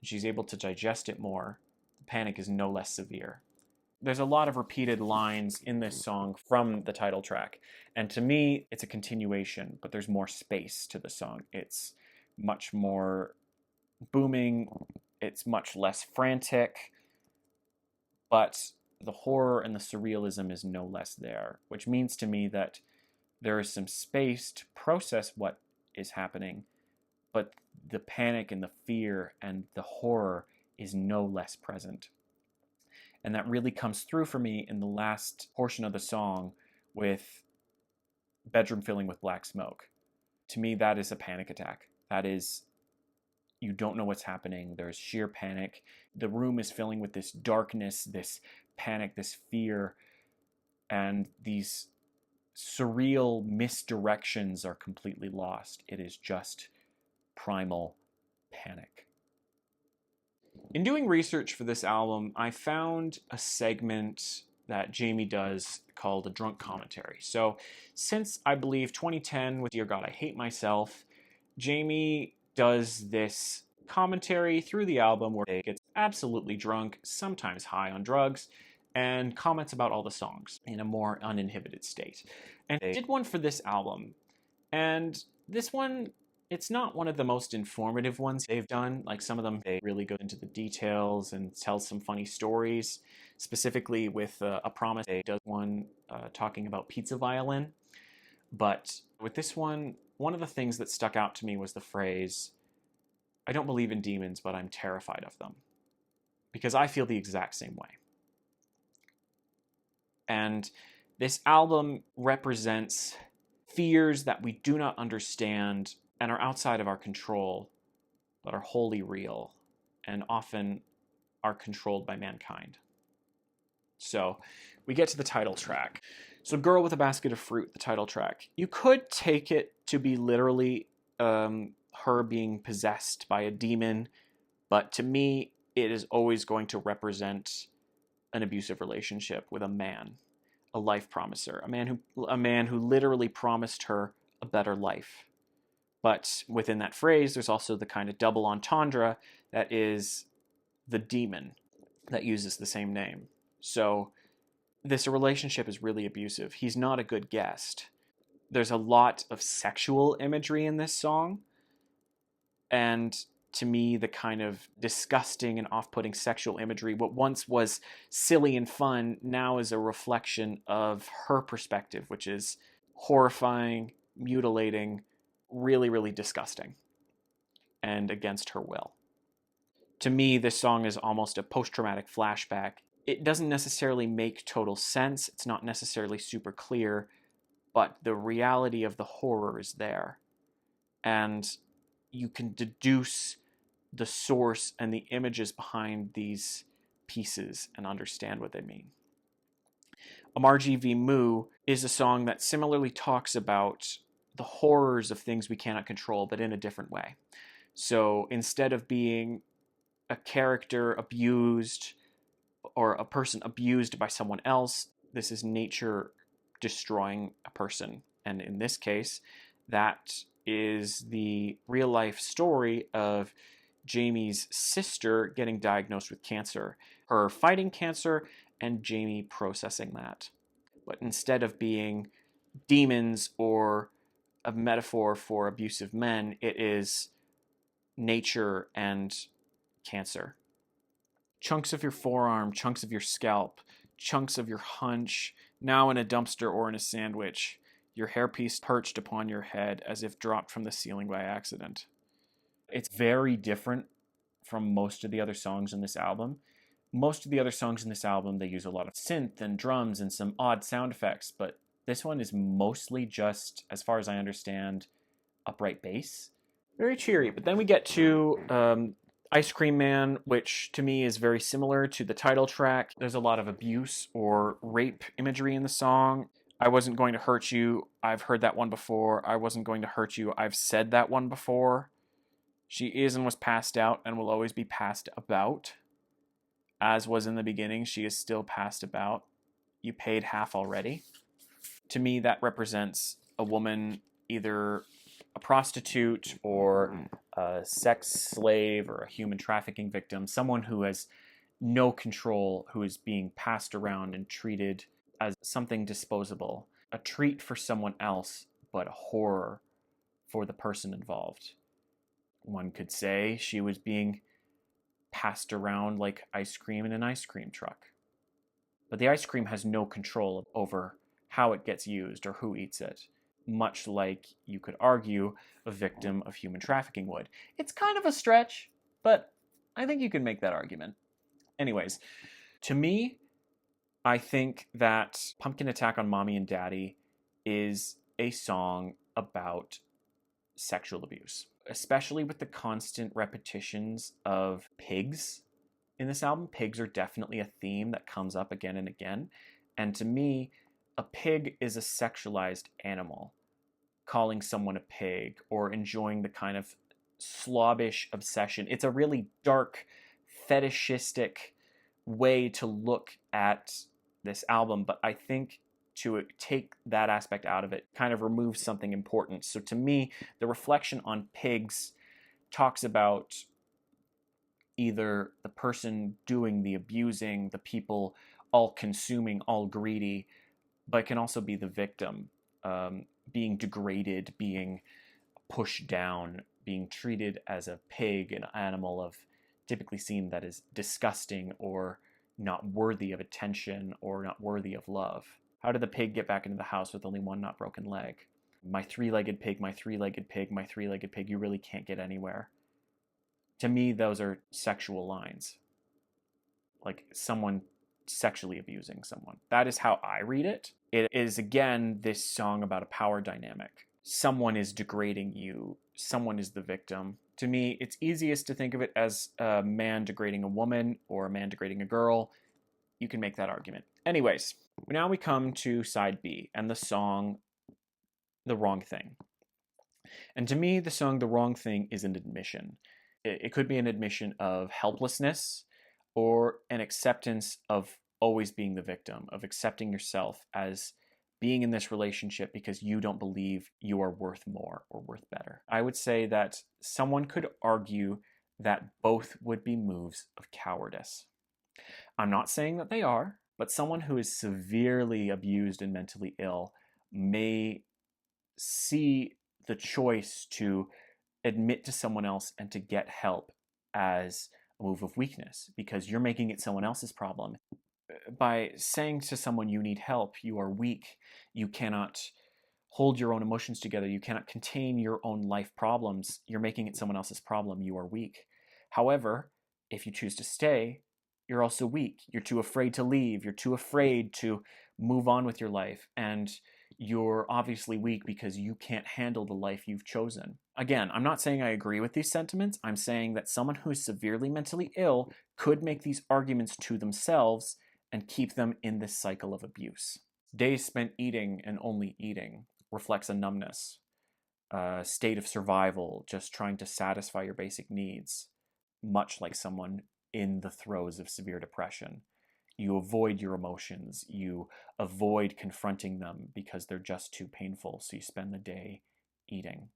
She's able to digest it more. The panic is no less severe. There's a lot of repeated lines in this song from the title track. And to me, it's a continuation, but there's more space to the song. It's much more booming. It's much less frantic. But the horror and the surrealism is no less there, which means to me that there is some space to process what is happening, but the panic and the fear and the horror is no less present. And that really comes through for me in the last portion of the song with bedroom filling with black smoke. To me, that is a panic attack. That is, you don't know what's happening. There's sheer panic. The room is filling with this darkness, this panic, this fear, and these surreal misdirections are completely lost. It is just primal panic. In doing research for this album, I found a segment that Jamie does called a drunk commentary. So since I believe 2010 with Dear God, I Hate Myself, Jamie does this commentary through the album where he gets absolutely drunk, sometimes high on drugs, and comments about all the songs in a more uninhibited state. And I did one for this album, and this one, it's not one of the most informative ones they've done. Like some of them, they really go into the details and tell some funny stories. Specifically with A Promise, they does one talking about pizza violin. But with this one of the things that stuck out to me was the phrase, "I don't believe in demons, but I'm terrified of them." Because I feel the exact same way. And this album represents fears that we do not understand and are outside of our control, but are wholly real and often are controlled by mankind. So we get to the title track. So Girl with a Basket of Fruit, the title track. You could take it to be literally her being possessed by a demon, but to me, it is always going to represent an abusive relationship with a man, a life promiser, a man who literally promised her a better life. But within that phrase, there's also the kind of double entendre that is the demon that uses the same name. So this relationship is really abusive. He's not a good guest. There's a lot of sexual imagery in this song. And to me, the kind of disgusting and off-putting sexual imagery, what once was silly and fun, now is a reflection of her perspective, which is horrifying, mutilating, really, really disgusting, and against her will. To me, this song is almost a post-traumatic flashback. It doesn't necessarily make total sense. It's not necessarily super clear, but the reality of the horror is there. And you can deduce the source and the images behind these pieces and understand what they mean. Amarji v. Moo is a song that similarly talks about the horrors of things we cannot control, but in a different way. So instead of being a character abused or a person abused by someone else, this is nature destroying a person. And in this case, that is the real life story of Jamie's sister getting diagnosed with cancer, her fighting cancer, and Jamie processing that. But instead of being demons or a metaphor for abusive men, it is nature and cancer. Chunks of your forearm, chunks of your scalp, chunks of your hunch, now in a dumpster or in a sandwich, your hairpiece perched upon your head as if dropped from the ceiling by accident. It's very different from most of the other songs in this album. Most of the other songs in this album, they use a lot of synth and drums and some odd sound effects, but this one is mostly just, as far as I understand, upright bass. Very cheery. But then we get to Ice Cream Man, which to me is very similar to the title track. There's a lot of abuse or rape imagery in the song. I wasn't going to hurt you. I've heard that one before. I wasn't going to hurt you. I've said that one before. She is and was passed out and will always be passed about. As was in the beginning, she is still passed about. You paid half already. To me, that represents a woman either a prostitute or a sex slave or a human trafficking victim, someone who has no control, who is being passed around and treated as something disposable, a treat for someone else, but a horror for the person involved. One could say she was being passed around like ice cream in an ice cream truck. But the ice cream has no control over how it gets used or who eats it, much like you could argue a victim of human trafficking would. It's kind of a stretch, but I think you can make that argument. Anyways, to me, I think that Pumpkin Attack on Mommy and Daddy is a song about sexual abuse, especially with the constant repetitions of pigs in this album. Pigs are definitely a theme that comes up again and again. And to me, a pig is a sexualized animal. Calling someone a pig or enjoying the kind of slobbish obsession. It's a really dark, fetishistic way to look at this album, but I think to take that aspect out of it kind of removes something important. So to me, the reflection on pigs talks about either the person doing the abusing, the people all consuming, all greedy, but it can also be the victim being degraded, being pushed down, being treated as a pig, an animal of typically seen that is disgusting or not worthy of attention or not worthy of love. How did the pig get back into the house with only one not broken leg? My three-legged pig, my three-legged pig, my three-legged pig, you really can't get anywhere. To me, those are sexual lines. Like someone sexually abusing someone. That is how I read it. It is, again, this song about a power dynamic. Someone is degrading you. Someone is the victim. To me, it's easiest to think of it as a man degrading a woman or a man degrading a girl. You can make that argument. Anyways, now we come to side B and the song The Wrong Thing. And to me, the song The Wrong Thing is an admission. It could be an admission of helplessness or an acceptance of always being the victim, of accepting yourself as being in this relationship because you don't believe you are worth more or worth better. I would say that someone could argue that both would be moves of cowardice. I'm not saying that they are, but someone who is severely abused and mentally ill may see the choice to admit to someone else and to get help as a move of weakness because you're making it someone else's problem. By saying to someone you need help, you are weak, you cannot hold your own emotions together, you cannot contain your own life problems, you're making it someone else's problem, you are weak. However, if you choose to stay, you're also weak. You're too afraid to leave, you're too afraid to move on with your life, and you're obviously weak because you can't handle the life you've chosen. Again, I'm not saying I agree with these sentiments. I'm saying that someone who is severely mentally ill could make these arguments to themselves and keep them in this cycle of abuse. Days spent eating and only eating reflects a numbness, a state of survival, just trying to satisfy your basic needs, much like someone in the throes of severe depression. You avoid your emotions, you avoid confronting them because they're just too painful, so you spend the day eating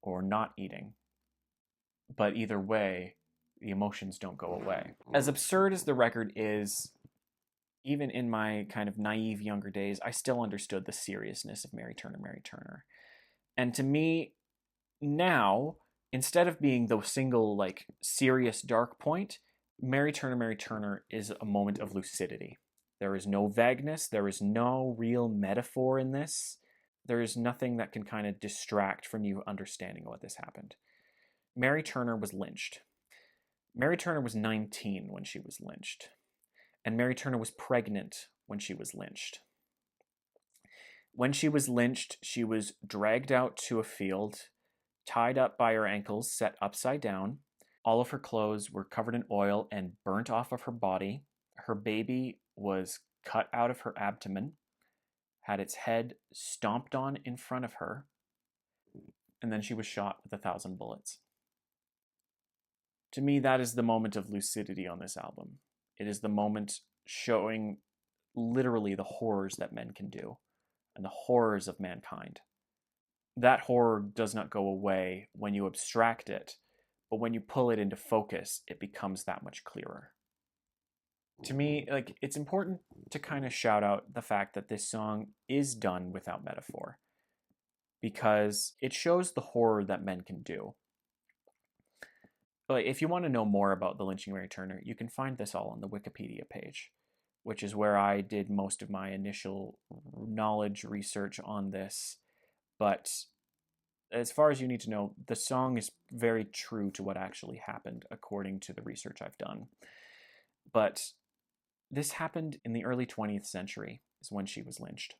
or not eating. But either way, the emotions don't go away. As absurd as the record is, even in my kind of naive younger days, I still understood the seriousness of Mary Turner, Mary Turner. And to me, now, instead of being the single, like, serious dark point, Mary Turner, Mary Turner is a moment of lucidity. There is no vagueness. There is no real metaphor in this. There is nothing that can kind of distract from you understanding what this happened. Mary Turner was lynched. Mary Turner was 19 when she was lynched. And Mary Turner was pregnant when she was lynched. When she was lynched, she was dragged out to a field, tied up by her ankles, set upside down. All of her clothes were covered in oil and burnt off of her body. Her baby was cut out of her abdomen, had its head stomped on in front of her, and then she was shot with 1,000 bullets. To me, that is the moment of lucidity on this album. It is the moment showing literally the horrors that men can do and the horrors of mankind. that horror does not go away when you abstract it, but when you pull it into focus, it becomes that much clearer. To me, like, it's important to kind of shout out the fact that this song is done without metaphor, because it shows the horror that men can do. But if you want to know more about the lynching of Mary Turner, you can find this all on the Wikipedia page, which is where I did most of my initial knowledge research on this. But as far as you need to know, the song is very true to what actually happened, according to the research I've done. But this happened in the early 20th century, is when she was lynched.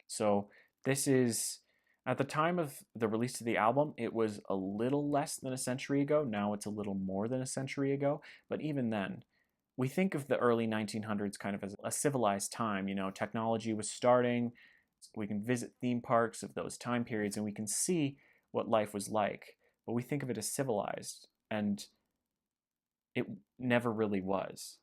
So this is, at the time of the release of the album, it was a little less than a century ago. Now it's a little more than a century ago. But even then, we think of the early 1900s kind of as a civilized time. You know, technology was starting. We can visit theme parks of those time periods and we can see what life was like. But we think of it as civilized, and it never really was.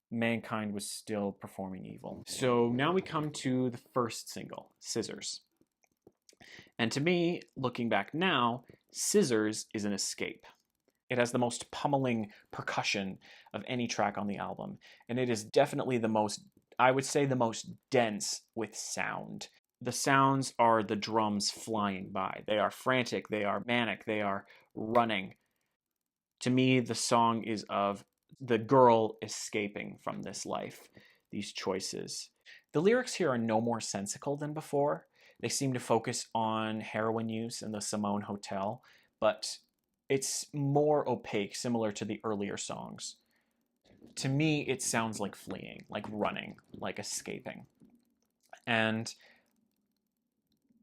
Mankind was still performing evil. So now we come to the first single, Scissors. And to me, looking back now, Scissors is an escape. It has the most pummeling percussion of any track on the album, and it is definitely the most, I would say, the most dense with sound. The sounds are the drums flying by. They are frantic, they are manic, they are running. To me, the song is of the girl escaping from this life, these choices. The lyrics here are no more sensical than before. They seem to focus on heroin use in the Simone Hotel, but it's more opaque, similar to the earlier songs. To me, it sounds like fleeing, like running, like escaping. And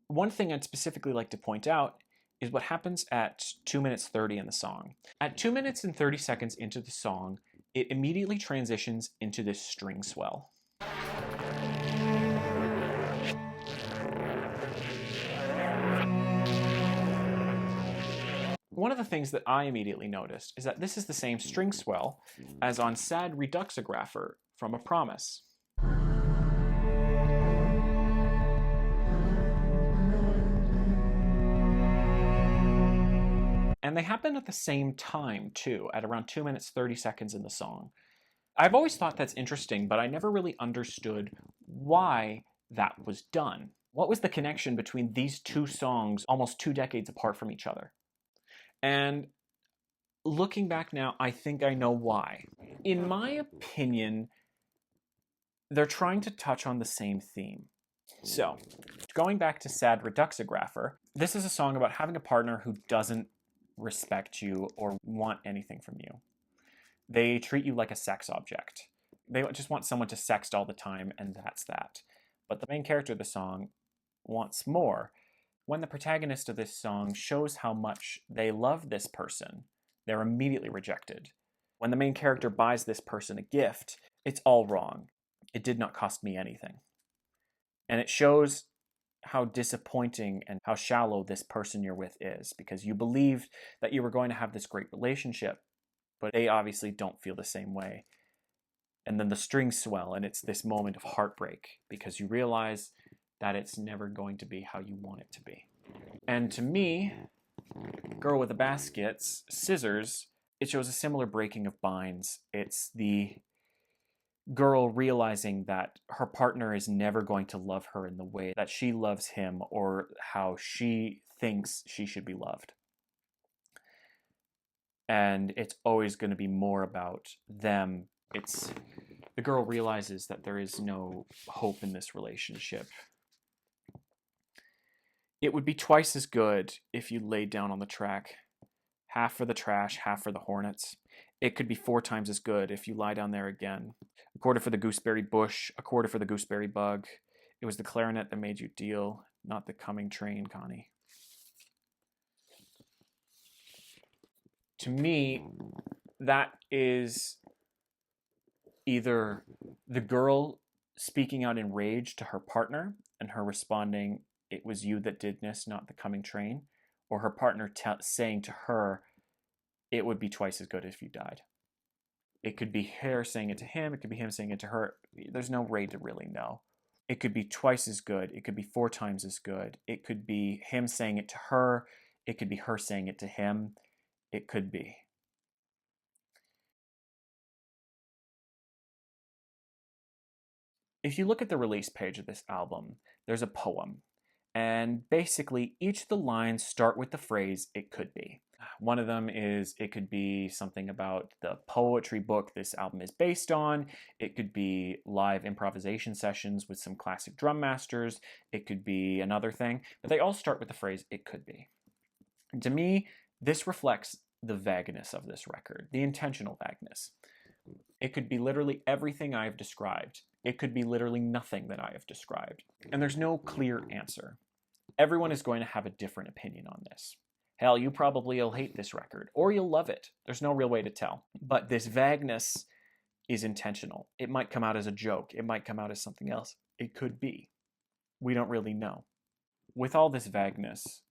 one thing I'd specifically like to point out is what happens at 2 minutes 30 in the song. At 2 minutes and 30 seconds into the song, it immediately transitions into this string swell. One of the things that I immediately noticed is that this is the same string swell as on Sad Reduxographer from A Promise. And they happen at the same time, too, at around 2 minutes 30 seconds in the song. I've always thought that's interesting, but I never really understood why that was done. What was the connection between these two songs almost 2 decades apart from each other? And looking back now, I think I know why. In my opinion, they're trying to touch on the same theme. So, going back to Sad Reduxographer, this is a song about having a partner who doesn't respect you or want anything from you. They treat you like a sex object. They just want someone to sext all the time, and that's that. But the main character of the song wants more. When the protagonist of this song shows how much they love this person, they're immediately rejected. When the main character buys this person a gift, it's all wrong. It did not cost me anything. And it shows how disappointing and how shallow this person you're with is, because you believed that you were going to have this great relationship, but they obviously don't feel the same way. And then the strings swell, and it's this moment of heartbreak, because you realize that it's never going to be how you want it to be. And to me, Girl with the Baskets, Scissors, it shows a similar breaking of binds. It's the girl realizing that her partner is never going to love her in the way that she loves him or how she thinks she should be loved. And it's always going to be more about them. It's the girl realizes that there is no hope in this relationship. It would be twice as good if you laid down on the track. Half for the trash, half for the hornets. It could be 4 times as good if you lie down there again. A quarter for the gooseberry bush, a quarter for the gooseberry bug. It was the clarinet that made you deal, not the coming train, Connie. To me, that is either the girl speaking out in rage to her partner and her responding, "It was you that did this, not the coming train," or her partner saying to her, "It would be twice as good if you died." It could be her saying it to him, it could be him saying it to her. There's no way to really know. It could be twice as good. It could be 4 times as good. It could be him saying it to her. It could be her saying it to him. It could be. If you look at the release page of this album, there's a poem. And basically, each of the lines start with the phrase, it could be. One of them is, it could be something about the poetry book this album is based on. It could be live improvisation sessions with some classic drum masters. It could be another thing. But they all start with the phrase, it could be. To me, this reflects the vagueness of this record, the intentional vagueness. It could be literally everything I've described. It could be literally nothing that I have described. And there's no clear answer. Everyone is going to have a different opinion on this. Hell, you probably will hate this record, or you'll love it. There's no real way to tell. But this vagueness is intentional. It might come out as a joke. It might come out as something else. It could be. We don't really know. With all this vagueness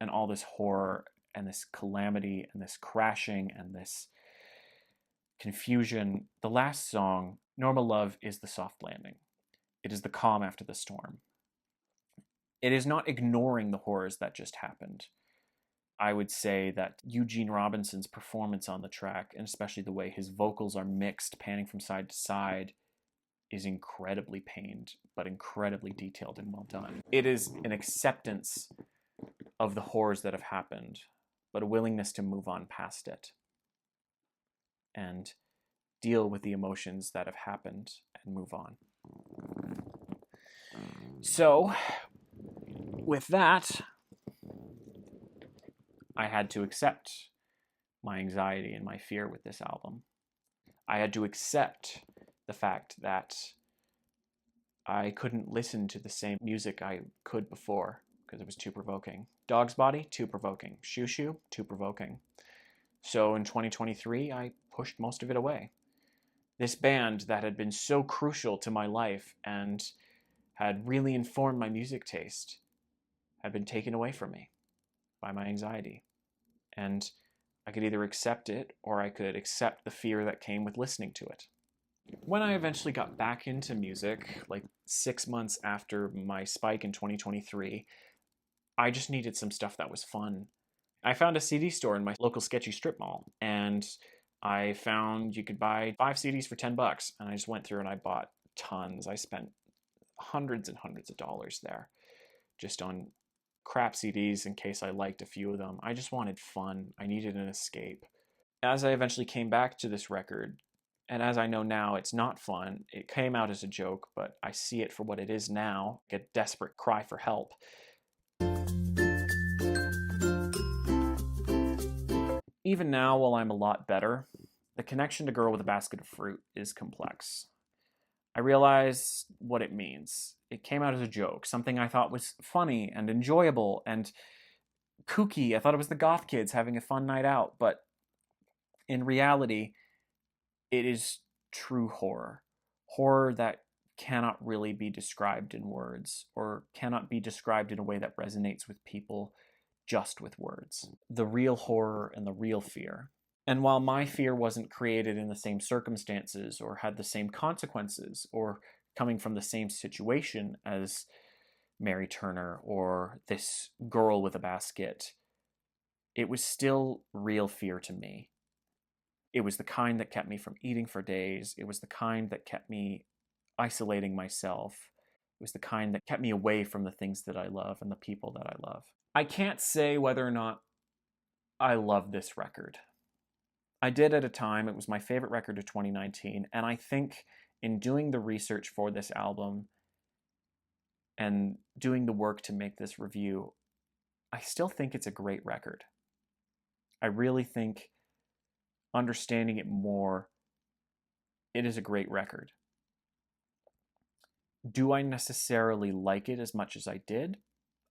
and all this horror and this calamity and this crashing and this confusion, the last song, Normal Love, is the soft landing. It is the calm after the storm. It is not ignoring the horrors that just happened. I would say that Eugene Robinson's performance on the track, and especially the way his vocals are mixed, panning from side to side, is incredibly pained, but incredibly detailed and well done. It is an acceptance of the horrors that have happened, but a willingness to move on past it and deal with the emotions that have happened and move on. So, with that, I had to accept my anxiety and my fear with this album. I had to accept the fact that I couldn't listen to the same music I could before because it was too provoking. Dog's Body, too provoking. Xiu Xiu, too provoking. So in 2023, I pushed most of it away. This band that had been so crucial to my life and had really informed my music taste had been taken away from me by my anxiety. And I could either accept it or I could accept the fear that came with listening to it. When I eventually got back into music, like 6 months after my spike in 2023, I just needed some stuff that was fun. I found a CD store in my local sketchy strip mall, and I found you could buy 5 CDs for $10, and I just went through and I bought tons. I spent hundreds and hundreds of dollars there just on crap CDs in case I liked a few of them. I just wanted fun. I needed an escape. As I eventually came back to this record, and as I know now, it's not fun. It came out as a joke, but I see it for what it is now, a desperate cry for help. Even now, while I'm a lot better, the connection to Girl with a Basket of Fruit is complex. I realize what it means. It came out as a joke, something I thought was funny and enjoyable and kooky. I thought it was the goth kids having a fun night out, but in reality, it is true horror. Horror that cannot really be described in words, or cannot be described in a way that resonates with people just with words. The real horror and the real fear. And while my fear wasn't created in the same circumstances or had the same consequences or coming from the same situation as Mary Turner or this girl with a basket, it was still real fear to me. It was the kind that kept me from eating for days. It was the kind that kept me isolating myself. It was the kind that kept me away from the things that I love and the people that I love. I can't say whether or not I love this record. I did at a time. It was my favorite record of 2019. And I think in doing the research for this album and doing the work to make this review, I still think it's a great record. I really think, understanding it more, it is a great record. Do I necessarily like it as much as I did?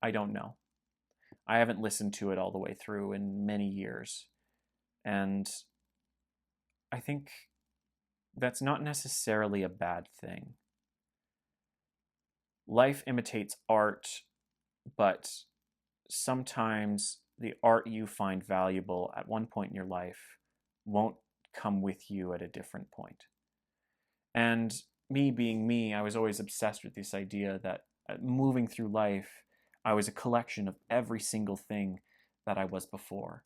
I don't know. I haven't listened to it all the way through in many years. And I think that's not necessarily a bad thing. Life imitates art, but sometimes the art you find valuable at one point in your life won't come with you at a different point. And me being me, I was always obsessed with this idea that moving through life, I was a collection of every single thing that I was before.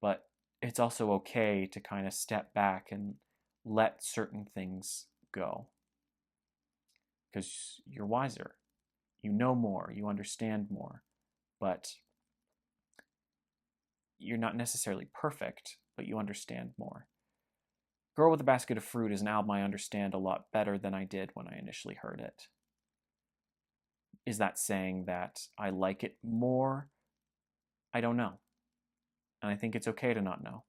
But it's also okay to kind of step back and let certain things go. Because you're wiser. You know more. You understand more. But you're not necessarily perfect, but you understand more. Girl with a Basket of Fruit is an album I understand a lot better than I did when I initially heard it. Is that saying that I like it more? I don't know. And I think it's okay to not know.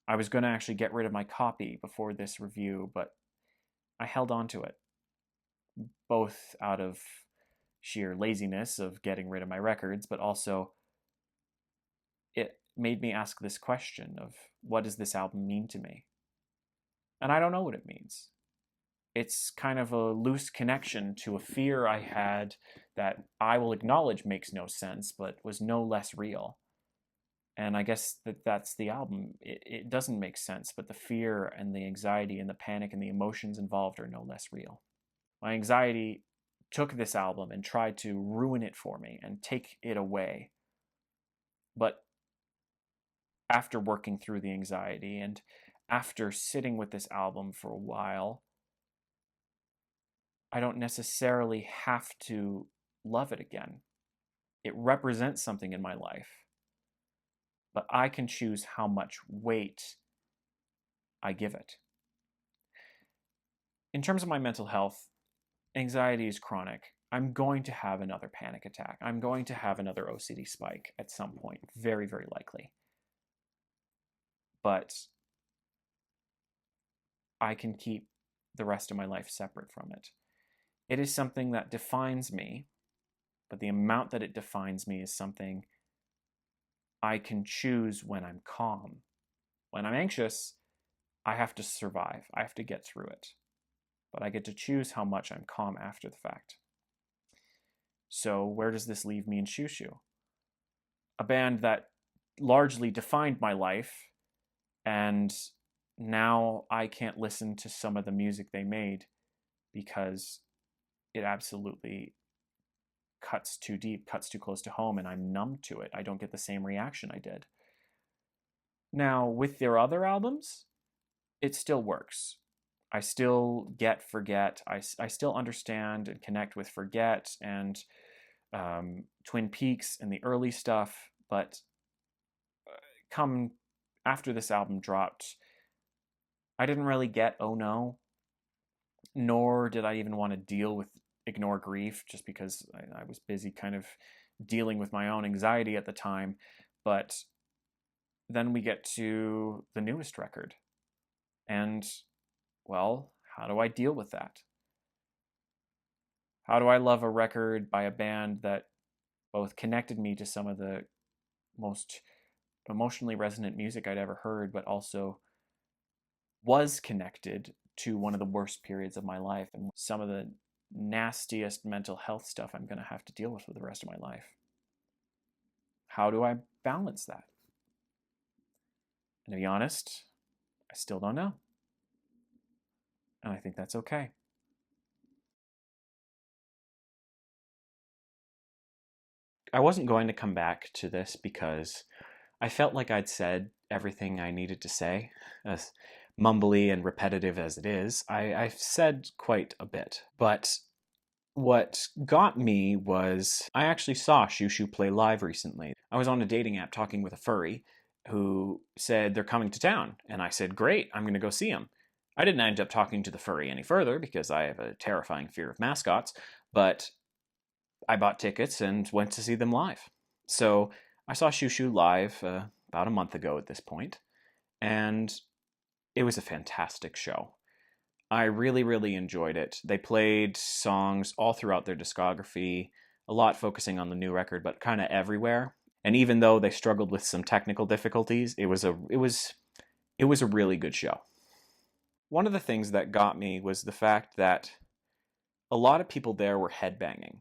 I was going to actually get rid of my copy before this review, but I held on to it. Both out of sheer laziness of getting rid of my records, but also it made me ask this question of what does this album mean to me? And I don't know what it means. It's kind of a loose connection to a fear I had that I will acknowledge makes no sense, but was no less real. And I guess that's the album. It doesn't make sense, but the fear and the anxiety and the panic and the emotions involved are no less real. My anxiety took this album and tried to ruin it for me and take it away. But after working through the anxiety and after sitting with this album for a while, I don't necessarily have to love it again. It represents something in my life, but I can choose how much weight I give it. In terms of my mental health, anxiety is chronic. I'm going to have another panic attack. I'm going to have another OCD spike at some point, very, very likely. But I can keep the rest of my life separate from it. It is something that defines me, but the amount that it defines me is something I can choose when I'm calm. When I'm anxious, I have to survive. I have to get through it. But I get to choose how much I'm calm after the fact. So where does this leave me in Xiu Xiu? A band that largely defined my life, and now I can't listen to some of the music they made because it absolutely cuts too deep, cuts too close to home, and I'm numb to it. I don't get the same reaction I did. Now, with their other albums, it still works. I still get Forget. I still understand and connect with Forget and Twin Peaks and the early stuff, but come after this album dropped, I didn't really get Oh No, nor did I even want to deal with Ignore Grief, just because I was busy kind of dealing with my own anxiety at the time. But then we get to the newest record, and well, how do I deal with that? How do I love a record by a band that both connected me to some of the most emotionally resonant music I'd ever heard, but also was connected to one of the worst periods of my life and some of the nastiest mental health stuff I'm going to have to deal with for the rest of my life? How do I balance that? And to be honest, I still don't know. And I think that's okay. I wasn't going to come back to this because I felt like I'd said everything I needed to say. As mumbly and repetitive as it is, I've said quite a bit. But what got me was I actually saw Xiu Xiu play live recently. I was on a dating app talking with a furry who said they're coming to town. And I said, great, I'm going to go see them. I didn't end up talking to the furry any further because I have a terrifying fear of mascots, but I bought tickets and went to see them live. So I saw Xiu Xiu live about a month ago at this point, and it was a fantastic show. I really, really enjoyed it. They played songs all throughout their discography, a lot focusing on the new record, but kind of everywhere. And even though they struggled with some technical difficulties, it was a really good show. One of the things that got me was the fact that a lot of people there were headbanging.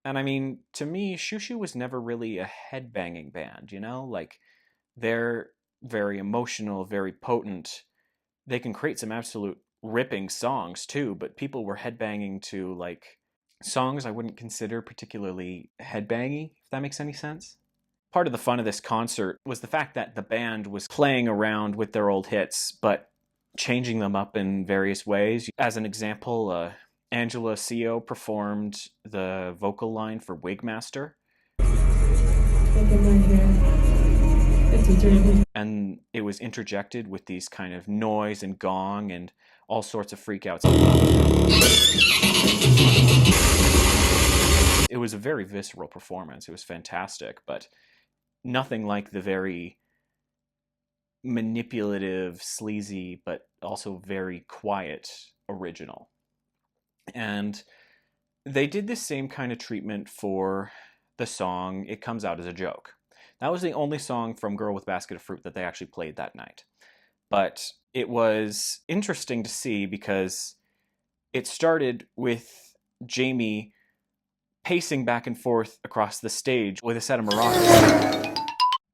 And I mean, to me, Xiu Xiu was never really a headbanging band, you know? Like, they're very emotional, very potent. They can create some absolute ripping songs too, but people were headbanging to like songs I wouldn't consider particularly headbangy, if that makes any sense. Part of the fun of this concert was the fact that the band was playing around with their old hits, but changing them up in various ways. As an example, Angela Xiu performed the vocal line for Wigmaster. And it was interjected with these kind of noise and gong and all sorts of freakouts. It was a very visceral performance. It was fantastic, but nothing like the very manipulative, sleazy, but also very quiet original. And they did the same kind of treatment for the song It Comes Out as a Joke. That was the only song from Girl with Basket of Fruit that they actually played that night. But it was interesting to see because it started with Jamie pacing back and forth across the stage with a set of maracas.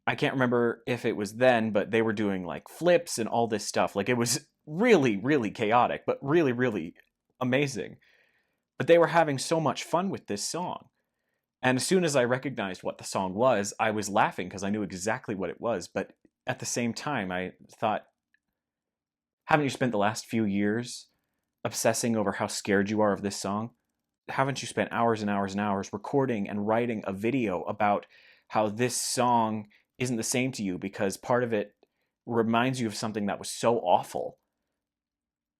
I can't remember if it was then, but they were doing like flips and all this stuff. Like it was really, really chaotic, but really, really amazing. But they were having so much fun with this song. And as soon as I recognized what the song was, I was laughing because I knew exactly what it was. But at the same time, I thought, haven't you spent the last few years obsessing over how scared you are of this song? Haven't you spent hours and hours and hours recording and writing a video about how this song isn't the same to you because part of it reminds you of something that was so awful?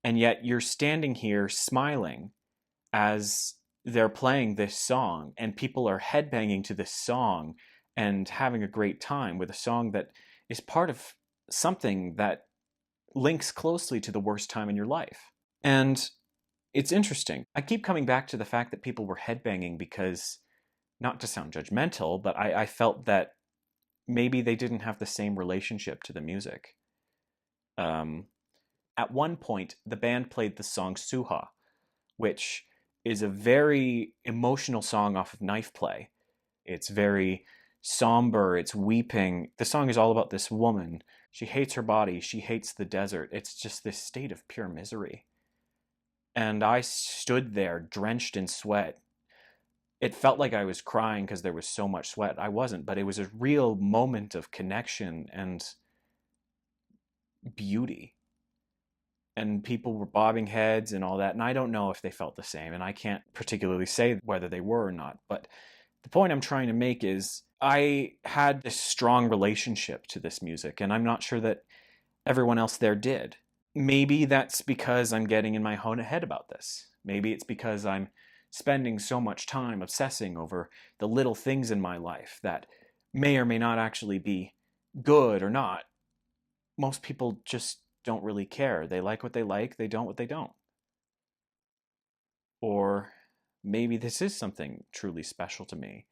And yet you're standing here smiling as they're playing this song and people are headbanging to this song and having a great time with a song that is part of something that links closely to the worst time in your life. And it's interesting. I keep coming back to the fact that people were headbanging because, not to sound judgmental, but I felt that maybe they didn't have the same relationship to the music. At one point, the band played the song Suha, which is a very emotional song off of Knife Play. It's very somber, it's weeping. The song is all about this woman. She hates her body, she hates the desert. It's just this state of pure misery. And I stood there drenched in sweat. It felt like I was crying because there was so much sweat. I wasn't, but it was a real moment of connection and beauty. And people were bobbing heads and all that. And I don't know if they felt the same. And I can't particularly say whether they were or not. But the point I'm trying to make is I had this strong relationship to this music. And I'm not sure that everyone else there did. Maybe that's because I'm getting in my own head about this. Maybe it's because I'm spending so much time obsessing over the little things in my life that may or may not actually be good or not. Most people just don't really care. They like what they like, they don't what they don't. Or maybe this is something truly special to me,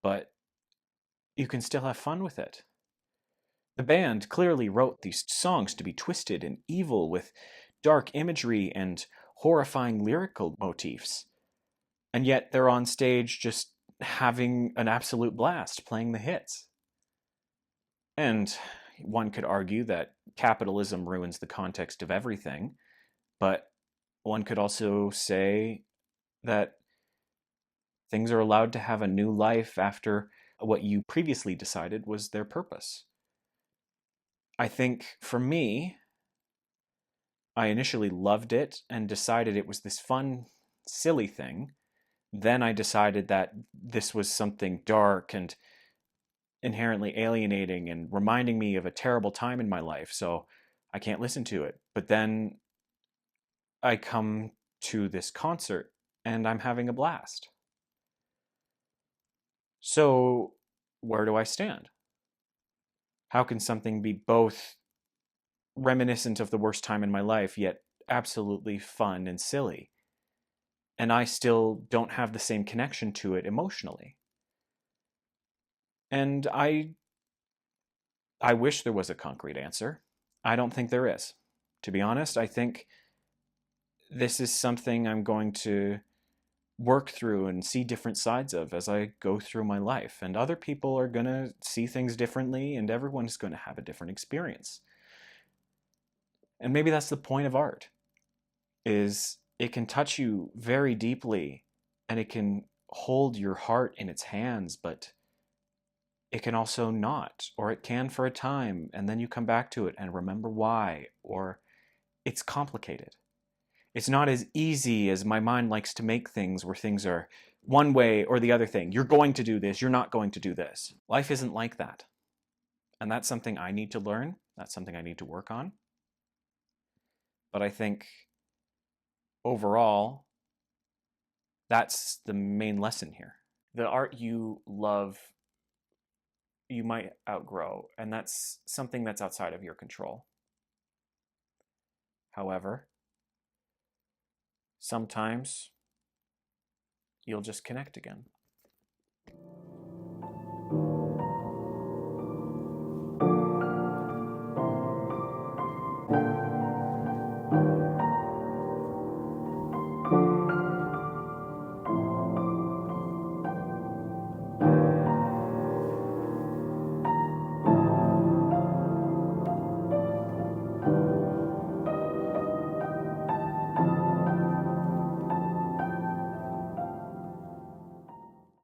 but you can still have fun with it. The band clearly wrote these songs to be twisted and evil with dark imagery and horrifying lyrical motifs. And yet they're on stage just having an absolute blast playing the hits. And one could argue that capitalism ruins the context of everything, but one could also say that things are allowed to have a new life after what you previously decided was their purpose. I think for me, I initially loved it and decided it was this fun, silly thing. Then I decided that this was something dark and inherently alienating and reminding me of a terrible time in my life, so I can't listen to it. But then I come to this concert and I'm having a blast. So where do I stand? How can something be both reminiscent of the worst time in my life, yet absolutely fun and silly? And I still don't have the same connection to it emotionally. And I wish there was a concrete answer. I don't think there is. To be honest, I think this is something I'm going to work through and see different sides of as I go through my life. And other people are going to see things differently, and everyone's going to have a different experience. And maybe that's the point of art. is it can touch you very deeply and it can hold your heart in its hands, but it can also not, or it can for a time, and then you come back to it and remember why, or it's complicated. It's not as easy as my mind likes to make things, where things are one way or the other thing. You're going to do this, you're not going to do this. Life isn't like that. And that's something I need to learn. That's something I need to work on. But I think overall, that's the main lesson here. The art you love, you might outgrow, and that's something that's outside of your control. However, sometimes you'll just connect again.